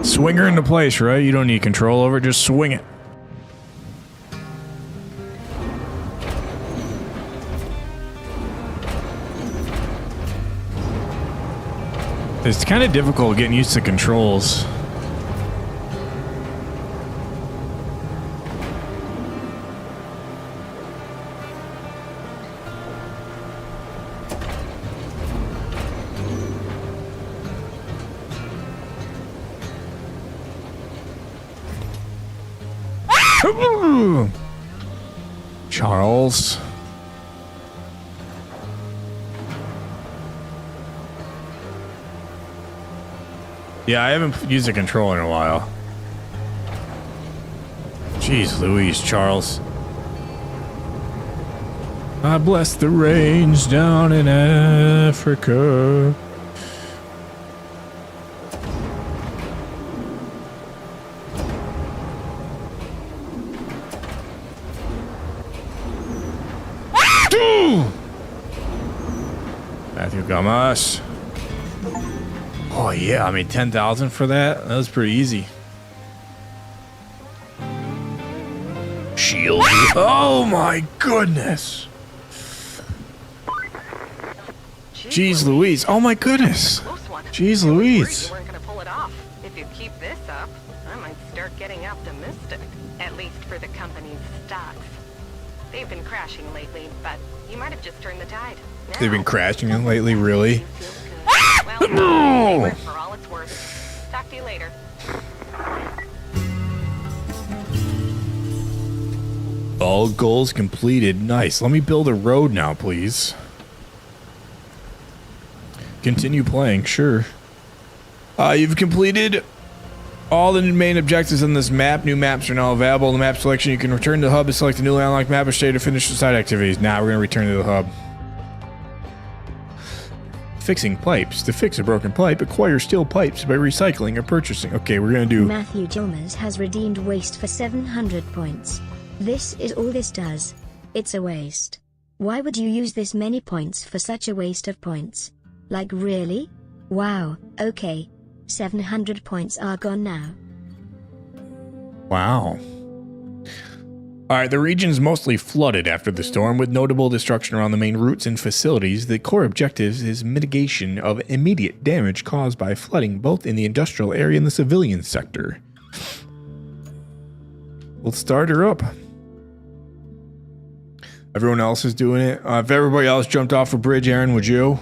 A: Swing her into place, right? You don't need control over it, just swing it. It's kind of difficult getting used to controls. Charles. Yeah, I haven't used a controller in a while. Jeez Louise, Charles. I bless the rains down in Africa. Matthew Gamas. Oh yeah, I mean 10,000 for that? That was pretty easy. Shield. Oh my goodness. Jeez Louise. Oh my goodness. Jeez Louise.
B: You weren't gonna pull it off. If you keep this up, I might start getting optimistic. At least for the company's stocks. They've been crashing lately, but you might have just turned the tide. Now,
A: they've been crashing lately, really?
B: Well, work for all it's worth. Talk to you later.
A: All goals completed. Nice. Let me build a road now, please. Continue playing, sure. You've completed all the main objectives on this map. New maps are now available. In the map selection, you can return to the hub and select a new landlocked map or stay to finish the side activities. Now we're going to return to the hub. Fixing pipes. To fix a broken pipe, acquire steel pipes by recycling or purchasing. Okay, we're going to do...
C: Matthew Chalmers has redeemed waste for 700 points. This is all this does. It's a waste. Why would you use this many points for such a waste of points? Like really? Wow, okay. 700 points are gone now.
A: Wow. Alright, the region's mostly flooded after the storm, with notable destruction around the main routes and facilities. The core objective is mitigation of immediate damage caused by flooding, both in the industrial area and the civilian sector. We'll start her up. Everyone else is doing it. If everybody else jumped off a bridge, Aaron, would you?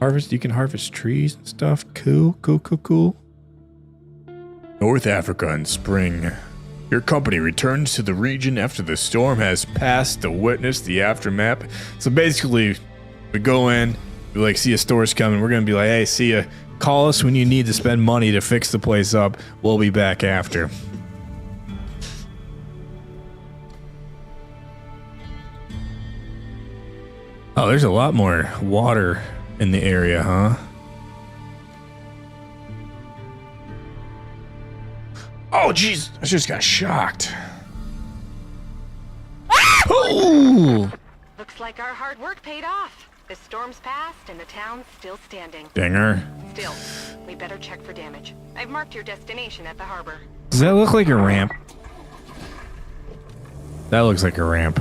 A: Harvest, you can harvest trees and stuff. Cool, cool, cool, cool. North Africa in spring. Your company returns to the region after the storm has passed to witness the aftermath. So basically, we go in, we like see a store's coming. We're gonna be like, hey, see ya. Call us when you need to spend money to fix the place up. We'll be back after. Oh, there's a lot more water in the area, huh? Oh, jeez. I just got shocked. Oh!
B: Looks like our hard work paid off. The storm's passed and the town's still standing.
A: Dinger.
B: Still, we better check for damage. I've marked your destination at the harbor.
A: Does that look like a ramp? That looks like a ramp.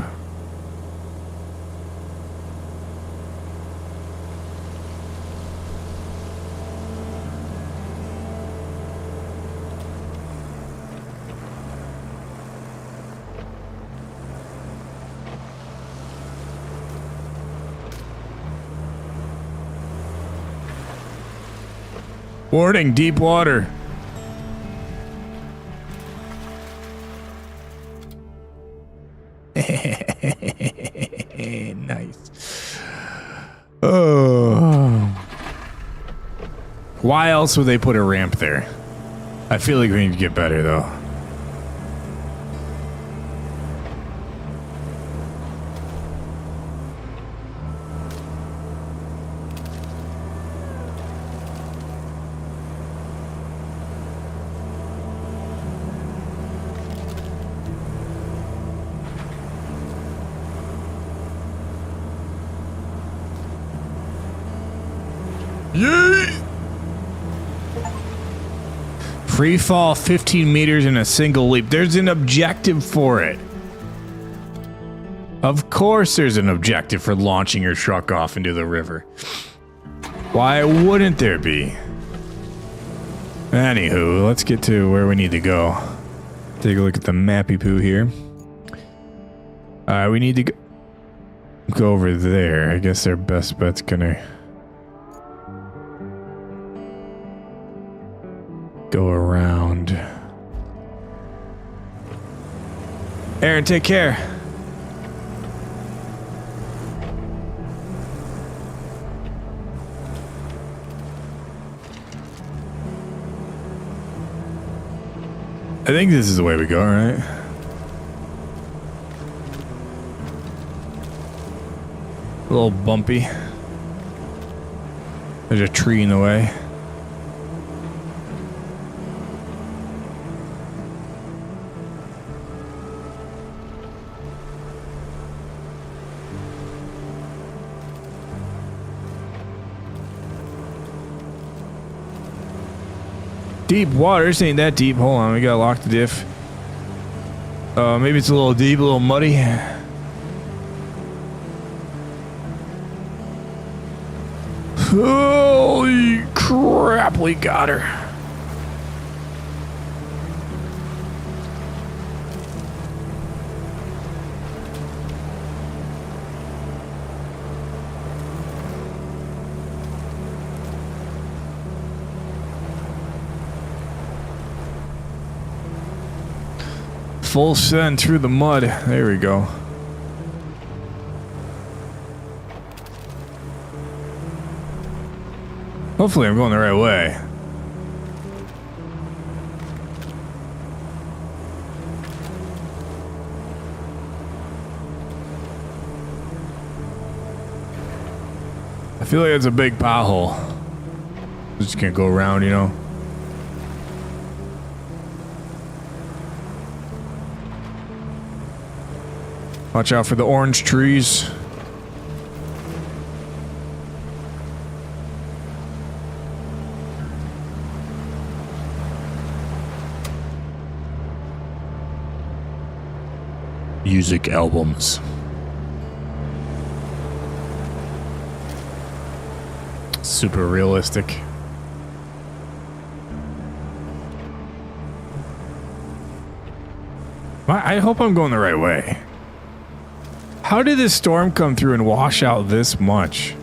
A: Warning, deep water. Nice. Oh. Why else would they put a ramp there? I feel like we need to get better, though. Yay! Free fall 15 meters in a single leap. There's an objective for it. Of course there's an objective for launching your truck off into the river. Why wouldn't there be? Anywho, let's get to where we need to go. Take a look at the mappy poo here. We need to go over there. I guess our best bet's gonna... Go around. Aaron, take care. I think this is the way we go, right? A little bumpy. There's a tree in the way. Deep water. This ain't that deep. Hold on, we gotta lock the diff. Maybe it's a little deep, a little muddy. Holy crap, we got her. Full send through the mud. There we go. Hopefully I'm going the right way. I feel like it's a big pothole. Just can't go around, you know. Watch out for the orange trees. Music albums. Super realistic. I hope I'm going the right way. How did this storm come through and wash out this much?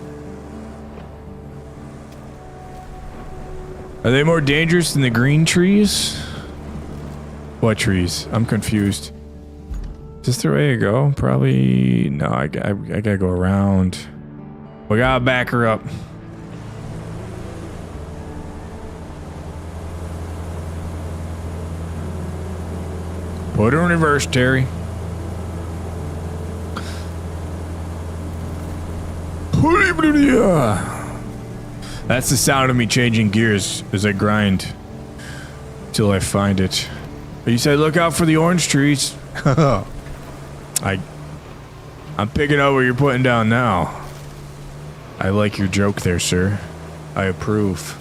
A: Are they more dangerous than the green trees? What trees? I'm confused. Is this the way to go? Probably... No, I gotta go around. We gotta back her up. Put her in reverse, Terry. That's the sound of me changing gears as I grind till I find it. But you said look out for the orange trees. I'm picking up what you're putting down now. I like your joke there, sir. I approve.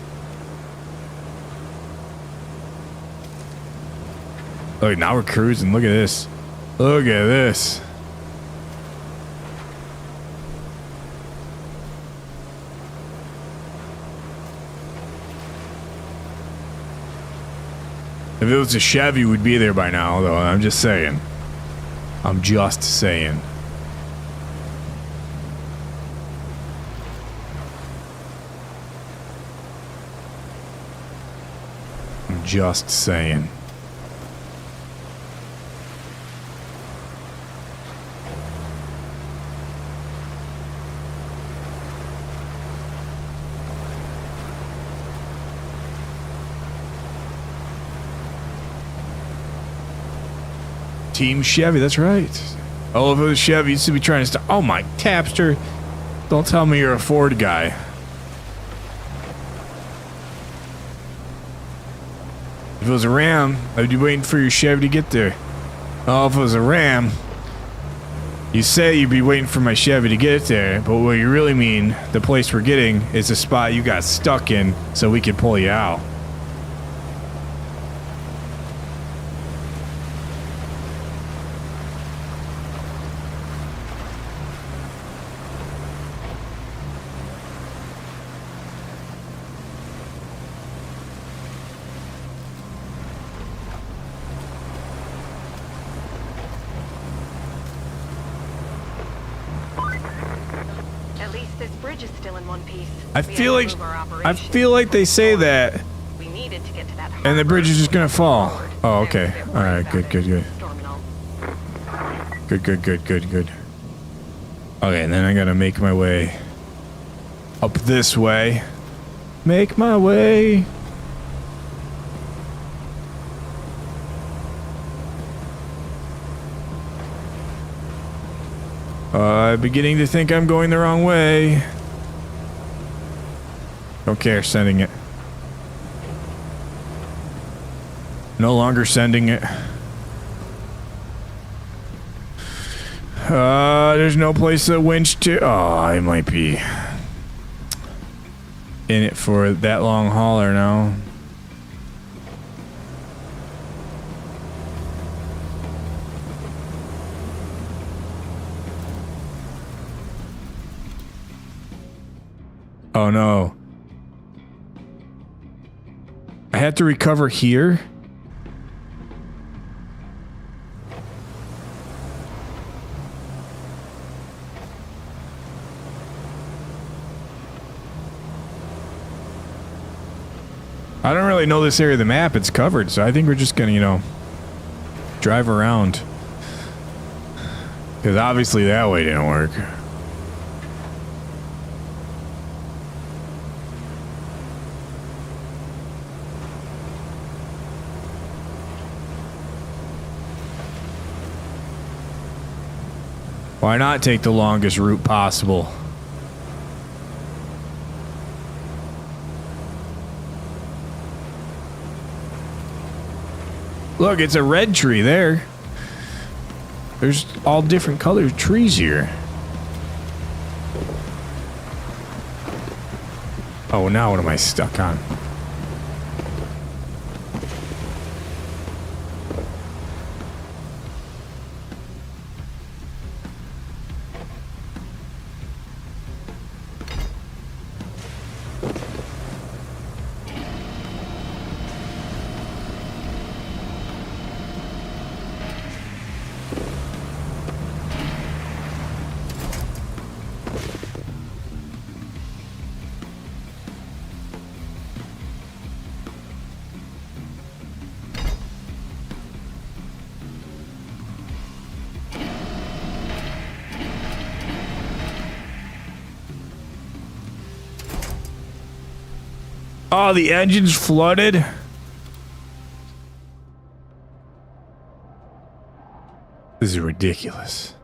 A: Look, now we're cruising. Look at this. Look at this. If it was a Chevy, we'd be there by now, though. I'm just saying. I'm just saying. I'm just saying. Team Chevy, that's right. Oh, if it was Chevy, you used to be trying to stop. Oh my Tapster. Don't tell me you're a Ford guy. If it was a Ram, I'd be waiting for your Chevy to get there. Oh, if it was a Ram, you say you'd be waiting for my Chevy to get there, but what you really mean, the place we're getting, is the spot you got stuck in so we could pull you out.
B: Is still in one piece.
A: I feel like they say that.
B: We needed to get to that
A: And the bridge is just gonna fall. Oh, okay. All right. Good. Good. Okay, and then I gotta make my way up this way. Make my way. I'm beginning to think I'm going the wrong way. Don't care, sending it. No longer sending it. There's no place to winch to. Oh, I might be in it for that long hauler now. Oh no. I have to recover here? I don't really know this area of the map. It's covered, so I think we're just gonna, you know, drive around. Because obviously that way didn't work. Why not take the longest route possible? Look, it's a red tree there. There's all different colored trees here. Oh, now what am I stuck on? Oh, the engine's flooded. This is ridiculous.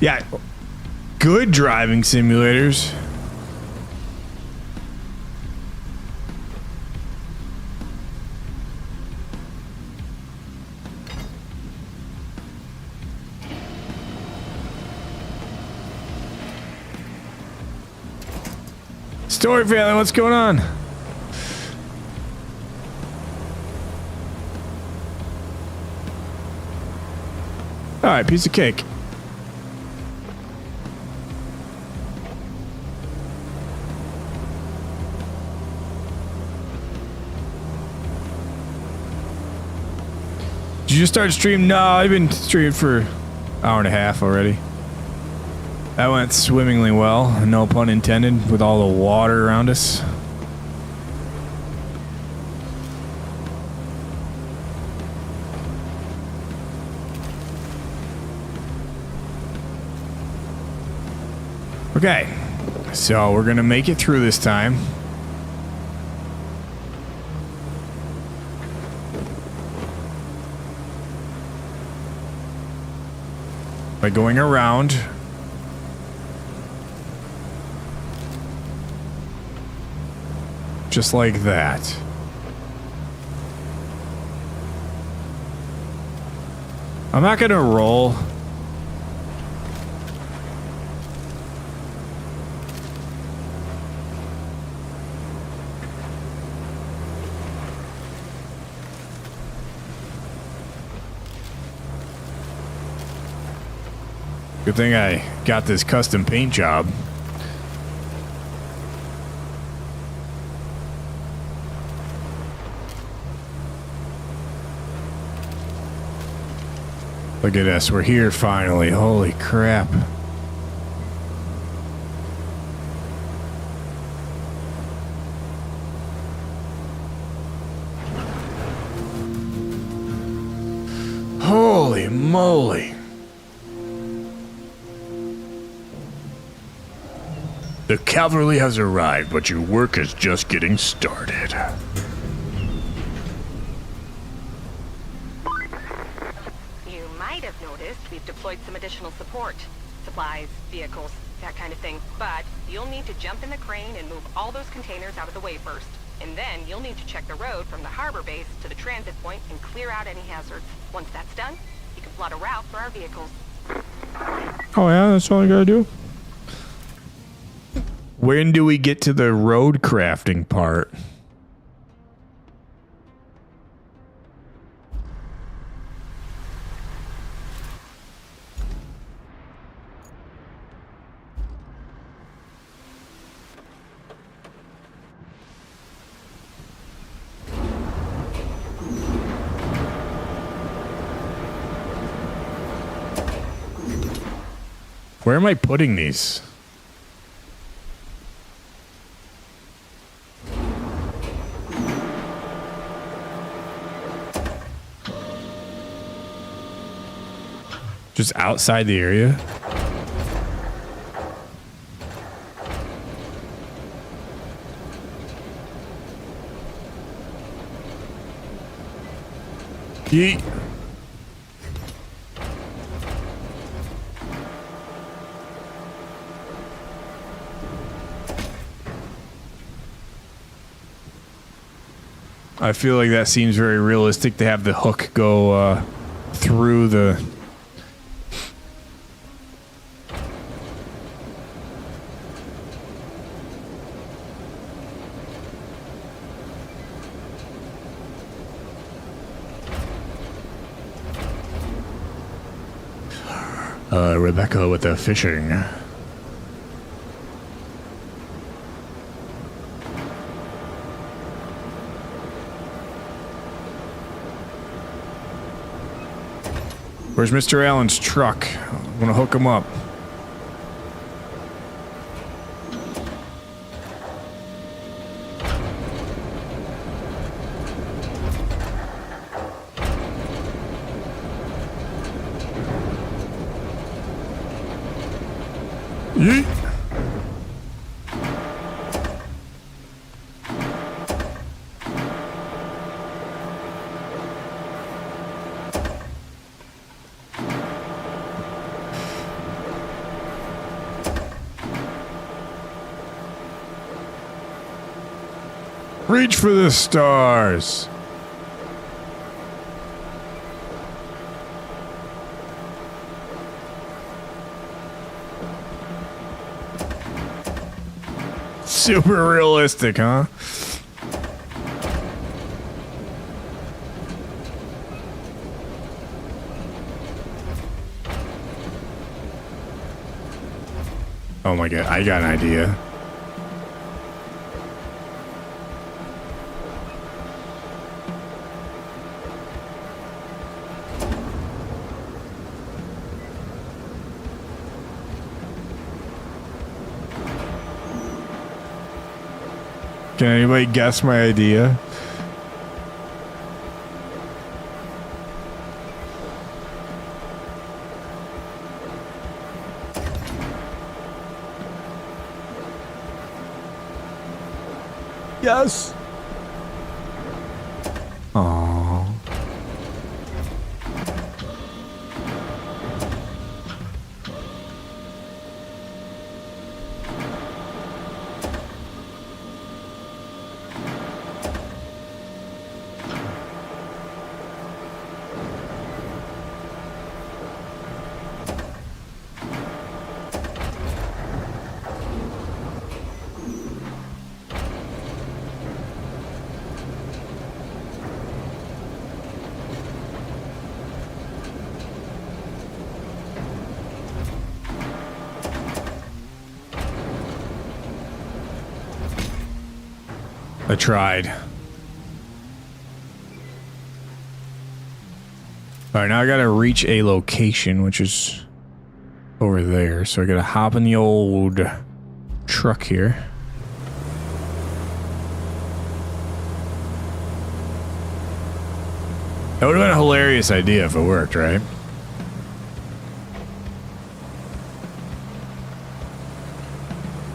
A: Yeah, good driving simulators. Story family, what's going on? All right, piece of cake. Did you just start stream? No, I've been streaming for an hour and a half already. That went swimmingly well, no pun intended, with all the water around us. Okay, so we're gonna make it through this time. By going around. Just like that. I'm not gonna roll. Good thing I got this custom paint job. Look at us, we're here finally. Holy crap. Holy moly. The cavalry has arrived, but your work is just getting started.
B: You might have noticed we've deployed some additional support. Supplies, vehicles, that kind of thing. But you'll need to jump in the crane and move all those containers out of the way first. And then you'll need to check the road from the harbor base to the transit point and clear out any hazards. Once that's done, you can plot a route for our vehicles.
A: Oh yeah, that's all I gotta do? When do we get to the road crafting part? Where am I putting these? Just outside the area? Yeet. I feel like that seems very realistic to have the hook go through the... Rebecca with the fishing. Where's Mr. Allen's truck? I'm gonna hook him up. Yeet. Reach for the stars. Super realistic, huh? Oh my god, I got an idea. Can anybody guess my idea? Yes. Aww. I tried. Alright, now I gotta reach a location, which is over there. So I gotta hop in the old truck here. That would have been a hilarious idea if it worked, right?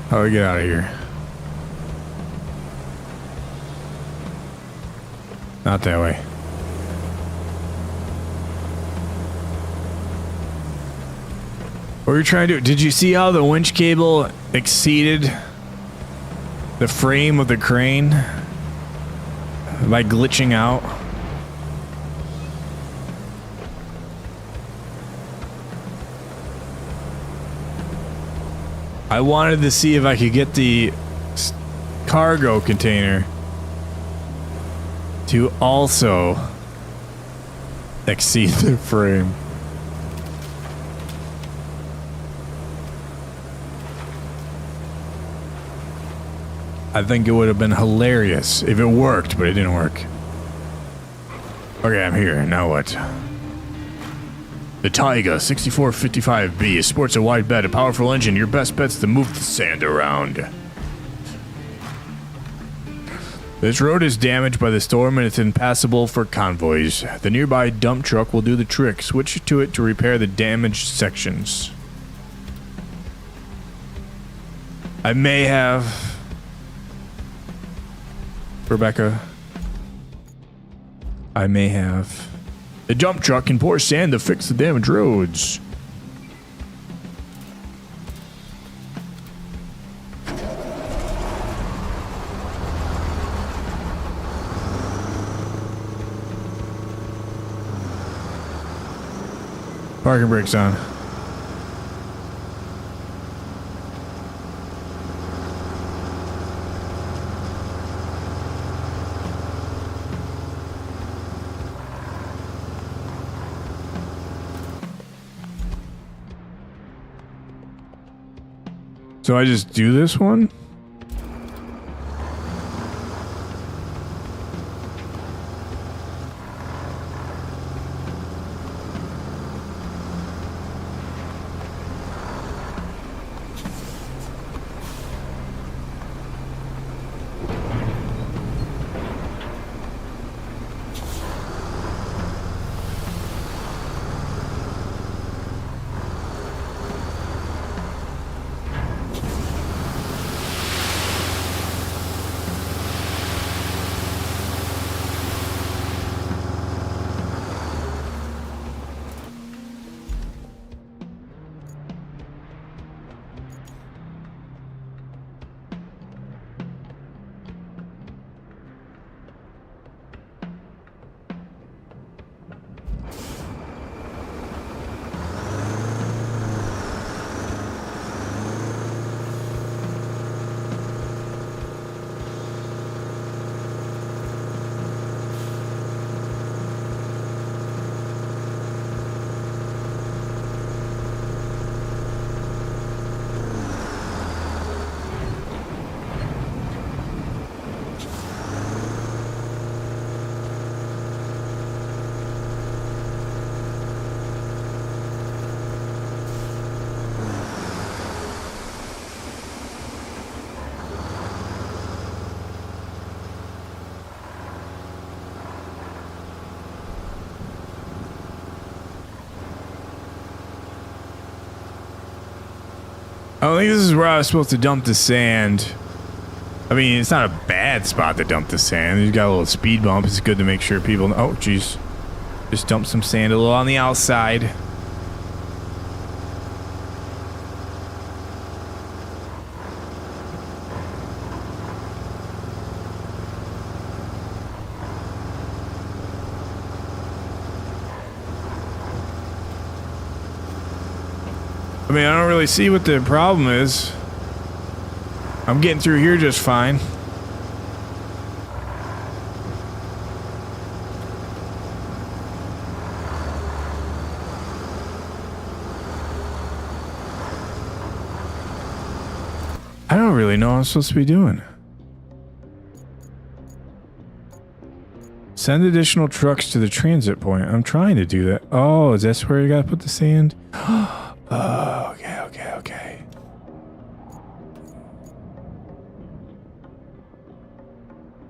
A: How do we get out of here? Not that way. What were you trying to do? Did you see how the winch cable exceeded the frame of the crane by glitching out? I wanted to see if I could get the cargo container to also exceed the frame. I think it would have been hilarious if it worked, but it didn't work. Okay, I'm here. Now what? The Taiga 6455B sports a wide bed, a powerful engine. Your best bet's to move the sand around. This road is damaged by the storm and it's impassable for convoys. The nearby dump truck will do the trick. Switch to it to repair the damaged sections. I may have... Rebecca. I may have... The dump truck can pour sand to fix the damaged roads. Parking brakes on. So I just do this one? I think this is where I was supposed to dump the sand. I mean, it's not a bad spot to dump the sand. You've got a little speed bump. It's good to make sure people... Oh, jeez. Just dump some sand a little on the outside. I mean, I don't really see what the problem is. I'm getting through here just fine. I don't really know what I'm supposed to be doing. Send additional trucks to the transit point. I'm trying to do that. Oh, is that where you gotta put the sand? Oh, okay.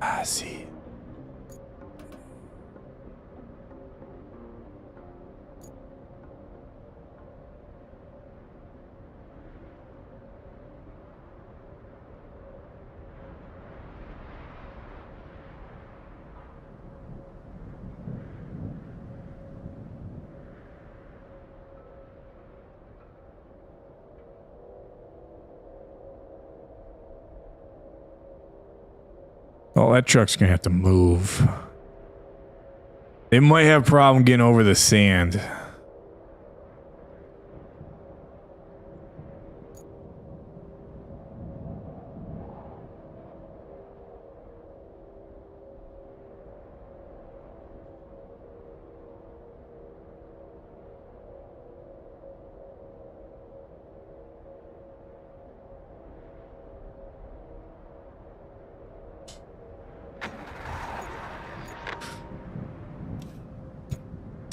A: I see. Oh, that truck's gonna have to move. They might have a problem getting over the sand.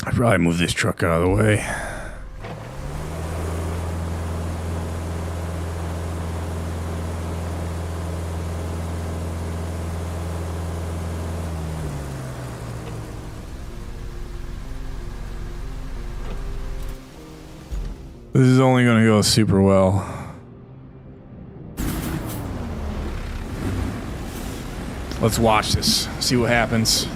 A: I'd probably move this truck out of the way. This is only going to go super well. Let's watch this, see what happens.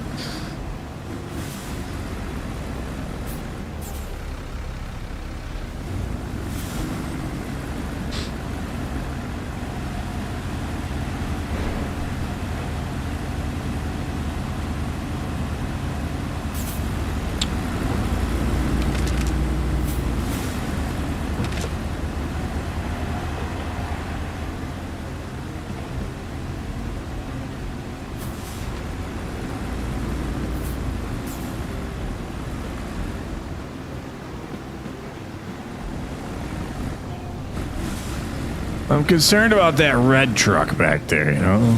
A: I'm concerned about that red truck back there, you know?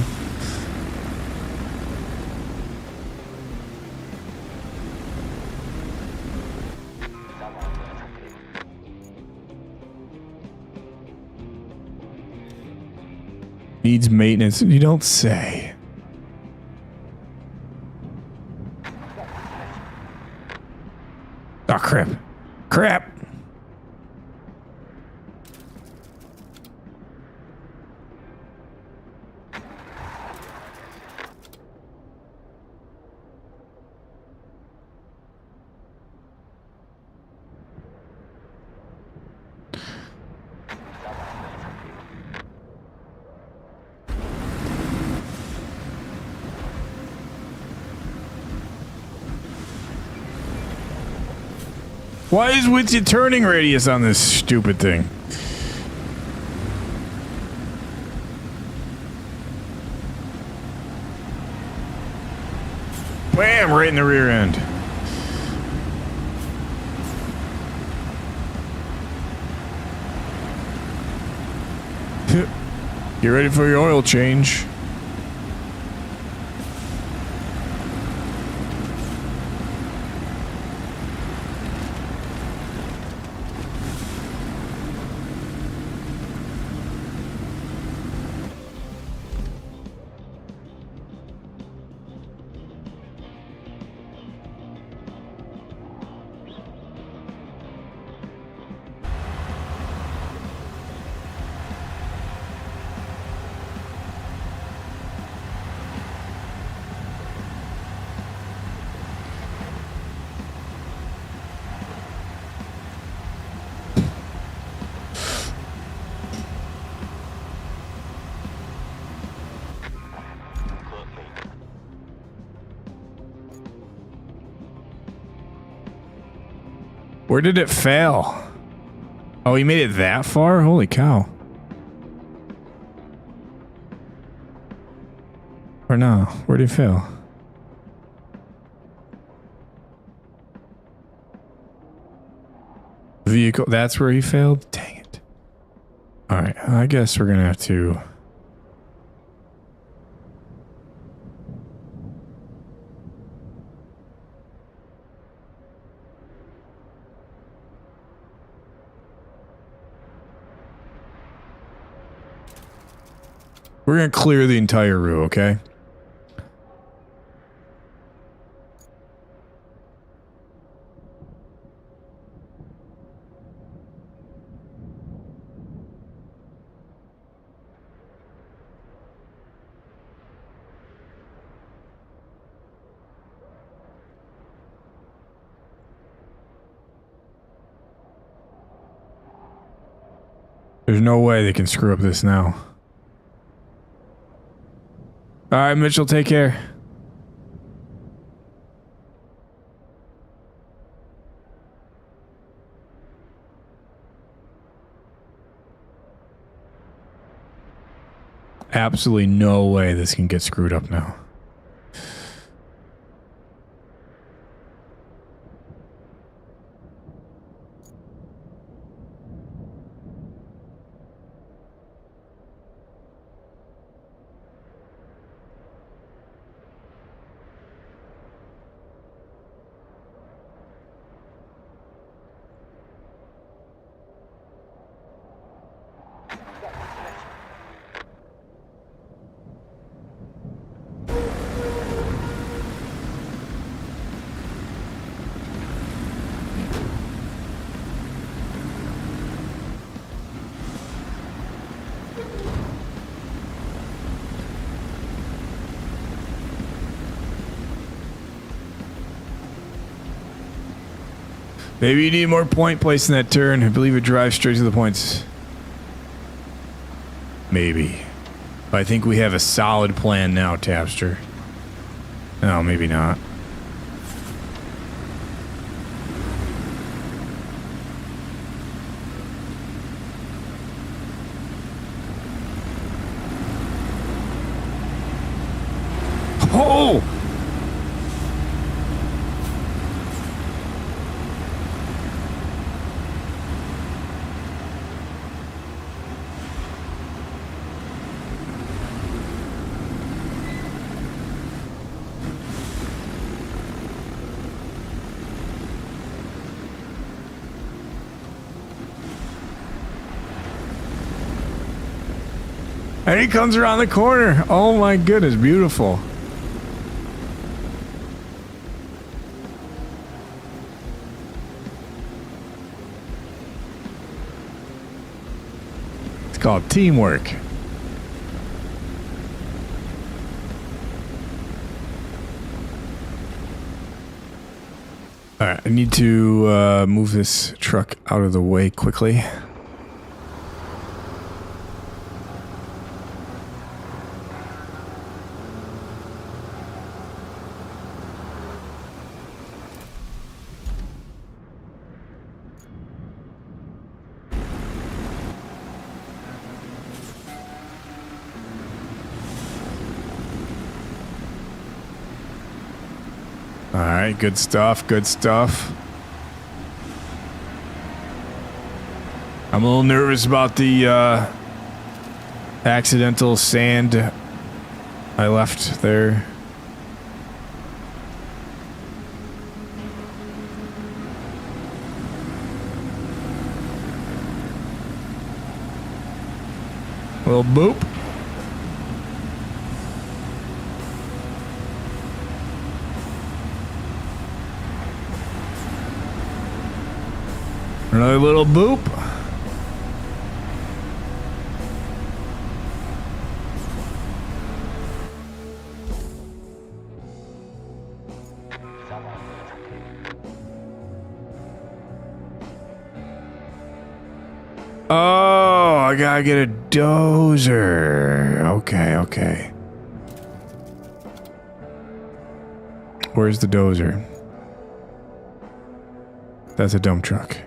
A: Needs maintenance. You don't say. Oh, crap. Crap. Why is with your turning radius on this stupid thing? Bam! Right in the rear end. Get ready for your oil change. Where did it fail? Oh, he made it that far? Holy cow. Or no? Where did he fail? Vehicle. That's where he failed? Dang it. Alright, I guess we're gonna have to... We're gonna clear the entire room, okay? There's no way they can screw up this now. Alright, Mitchell, take care. Absolutely no way this can get screwed up now. Maybe you need more point place in that turn. I believe it drives straight to the points. Maybe. But I think we have a solid plan now, Tapster. No, maybe not. Oh! And he comes around the corner. Oh my goodness, beautiful. It's called teamwork. All right, I need to move this truck out of the way quickly. Alright, good stuff, good stuff. I'm a little nervous about the accidental sand I left there. Little boop. Another little boop. Oh, I gotta get a dozer. Okay, okay. Where's the dozer? That's a dump truck.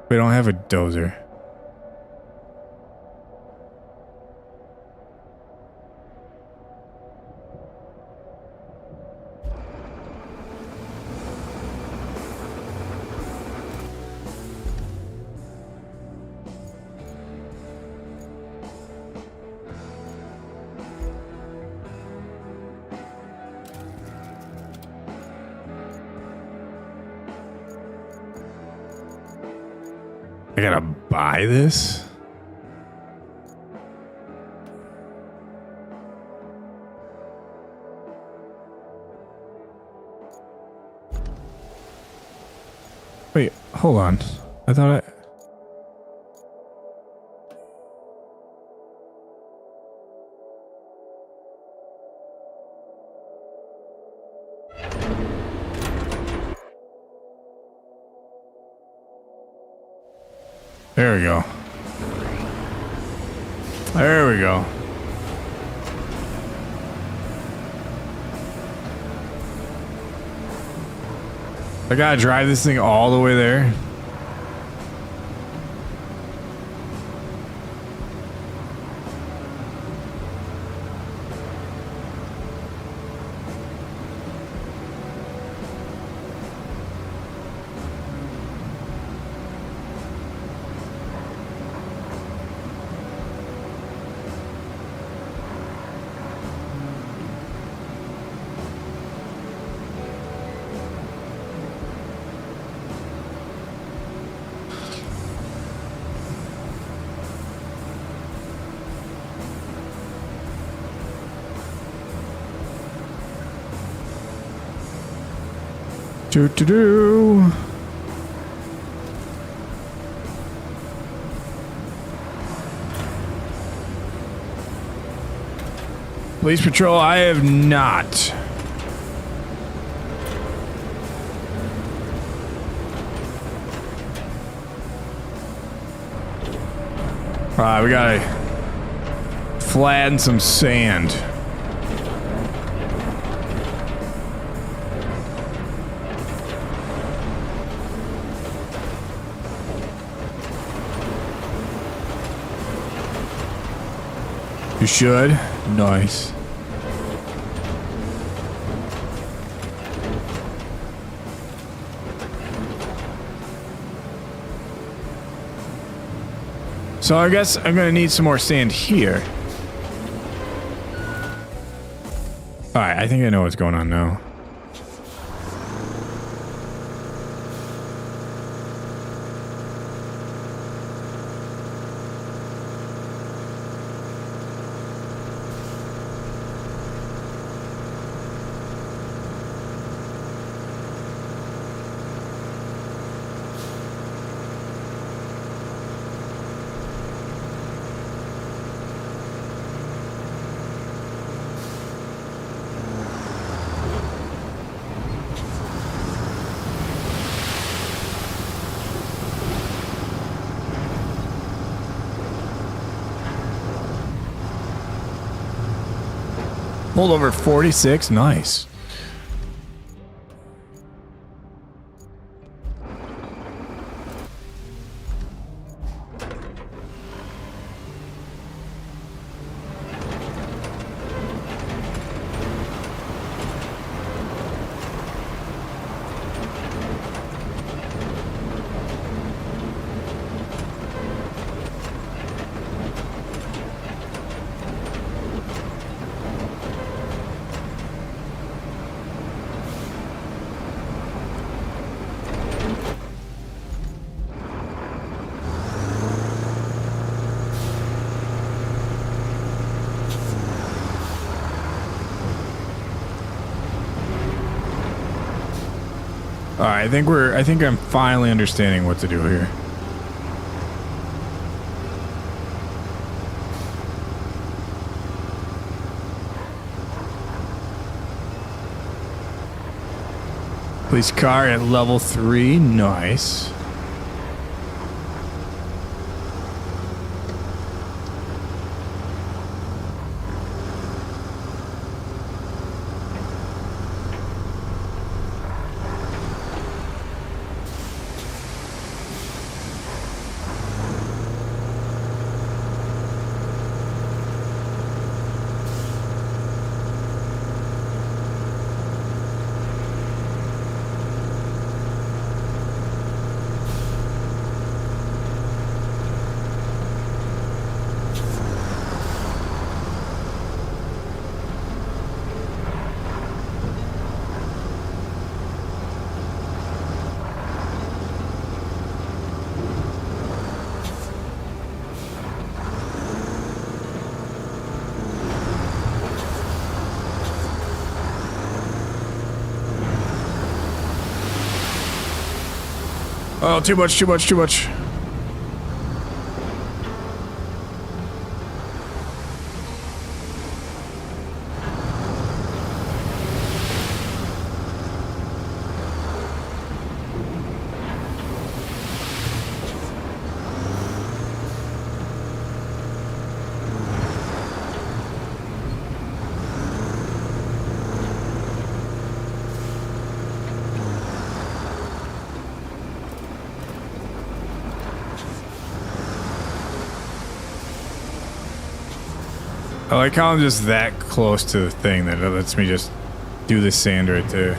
A: We don't have a dozer. I gotta buy this? Wait, hold on. I thought I... There we go. There we go. I gotta drive this thing all the way there. Do. Police patrol, I have not. Alright, we gotta flatten some sand. You should. Nice. So I guess I'm gonna need some more sand here. Alright, I think I know what's going on now. Pulled over 46, nice. Alright, I think I'm finally understanding what to do here. Police car at level 3, nice. Oh, too much, too much, too much. I like how I'm just that close to the thing that it lets me just do the sand right there.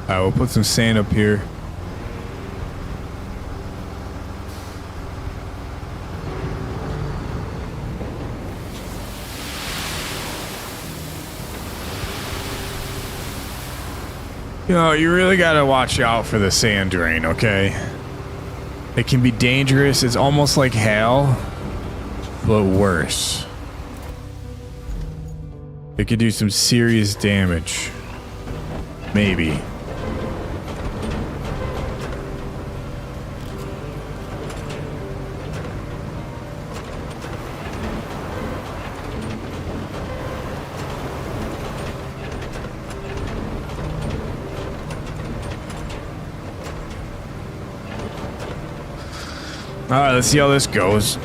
A: Alright, we'll put some sand up here. You know, you really gotta watch out for the sand drain, okay? It can be dangerous. It's almost like hell, but worse. It could do some serious damage. Maybe. Alright, let's see how this goes.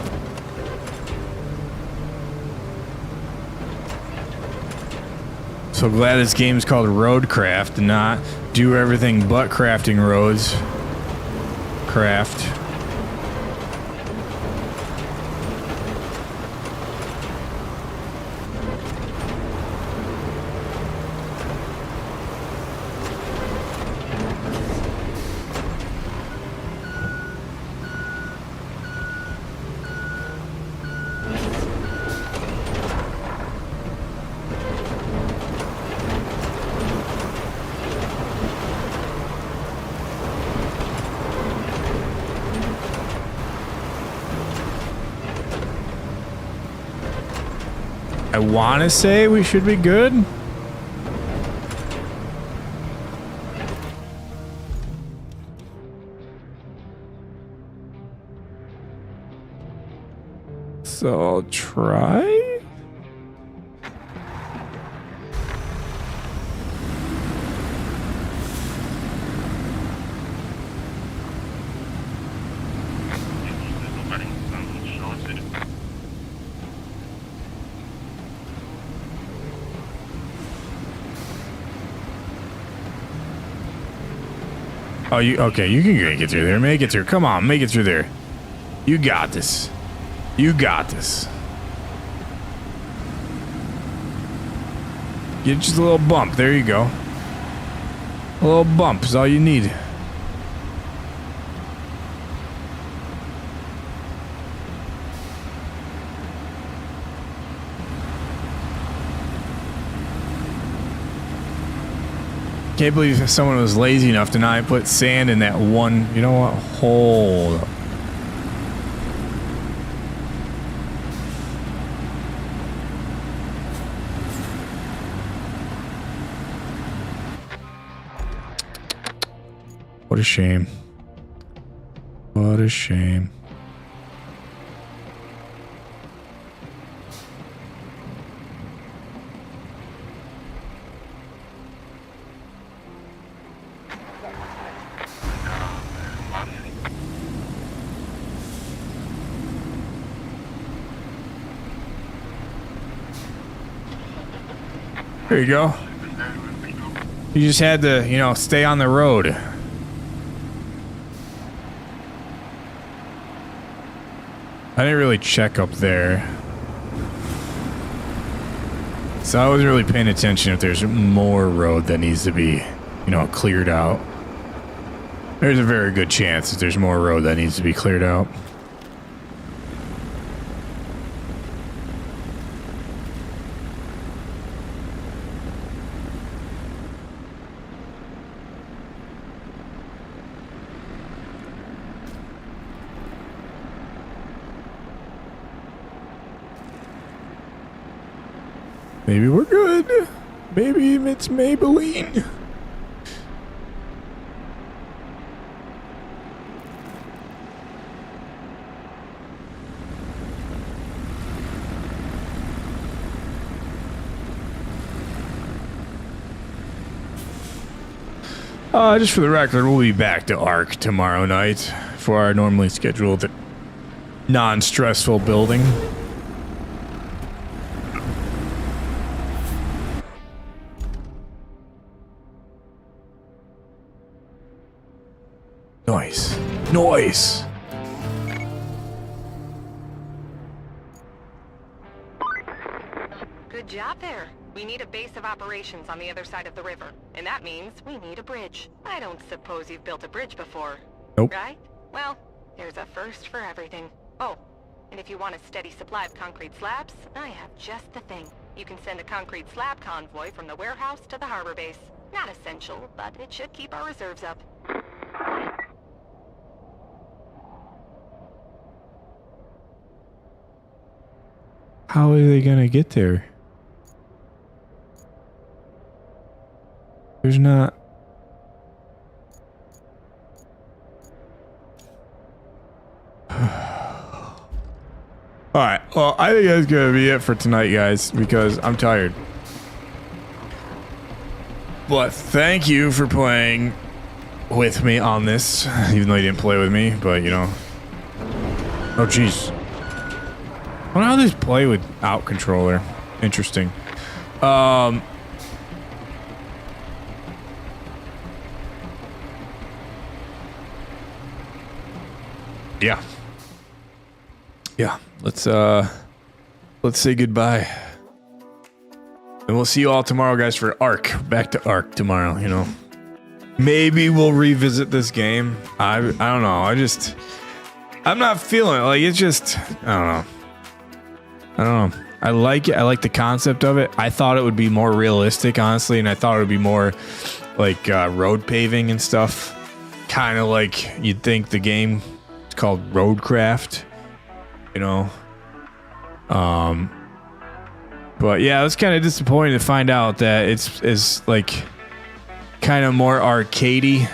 A: So glad this game is called RoadCraft and not do everything but crafting roads. Craft. I want to say we should be good. So I'll try. Oh, you okay? You can make it through there. Make it through. Come on, make it through there. You got this. You got this. Get just a little bump. There you go. A little bump is all you need. Can't believe someone was lazy enough to not put sand in that one. You know what? Hold up. What a shame. What a shame. There you go. You just had to, you know, stay on the road. I didn't really check up there. So I wasn't really paying attention if there's more road that needs to be, cleared out. There's a very good chance that there's more road that needs to be cleared out. Maybe we're good. Maybe it's Maybelline. Just for the record, we'll be back to ARC tomorrow night for our normally scheduled non-stressful building. Nice. Nice.
B: Good job there. We need a base of operations on the other side of the river, and that means we need a bridge. I don't suppose you've built a bridge before.
A: Nope.
B: Right? Well, there's a first for everything. Oh, and if you want a steady supply of concrete slabs, I have just the thing. You can send a concrete slab convoy from the warehouse to the harbor base. Not essential, but it should keep our reserves up.
A: How are they gonna get there? There's not... Alright, well, I think that's gonna be it for tonight, guys, because I'm tired. But thank you for playing with me on this, even though you didn't play with me, but Oh, jeez. I wonder how these play without controller. Interesting. Yeah. Yeah. Let's say goodbye. And we'll see you all tomorrow, guys, for ARC. Back to ARC tomorrow, Maybe we'll revisit this game. I don't know. I'm not feeling it. Like, it's just, I don't know. I like it. I like the concept of it. I thought it would be more realistic, honestly, and I thought it would be more like road paving and stuff. Kind of like you'd think the game is called RoadCraft, But yeah, I was kind of disappointed to find out that it's like kind of more arcadey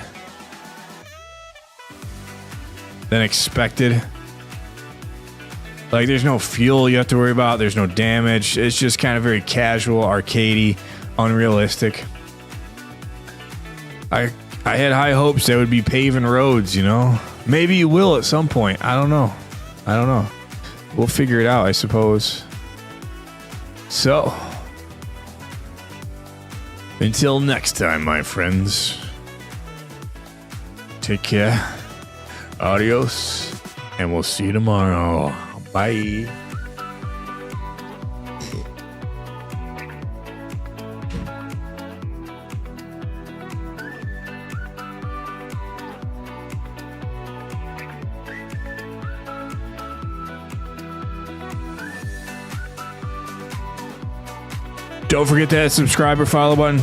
A: than expected. Like, there's no fuel you have to worry about. There's no damage. It's just kind of very casual, arcadey, unrealistic. I had high hopes that would be paving roads, Maybe you will at some point. I don't know. We'll figure it out, I suppose. So, until next time, my friends. Take care. Adios. And we'll see you tomorrow. Bye. Don't forget that subscribe or follow button.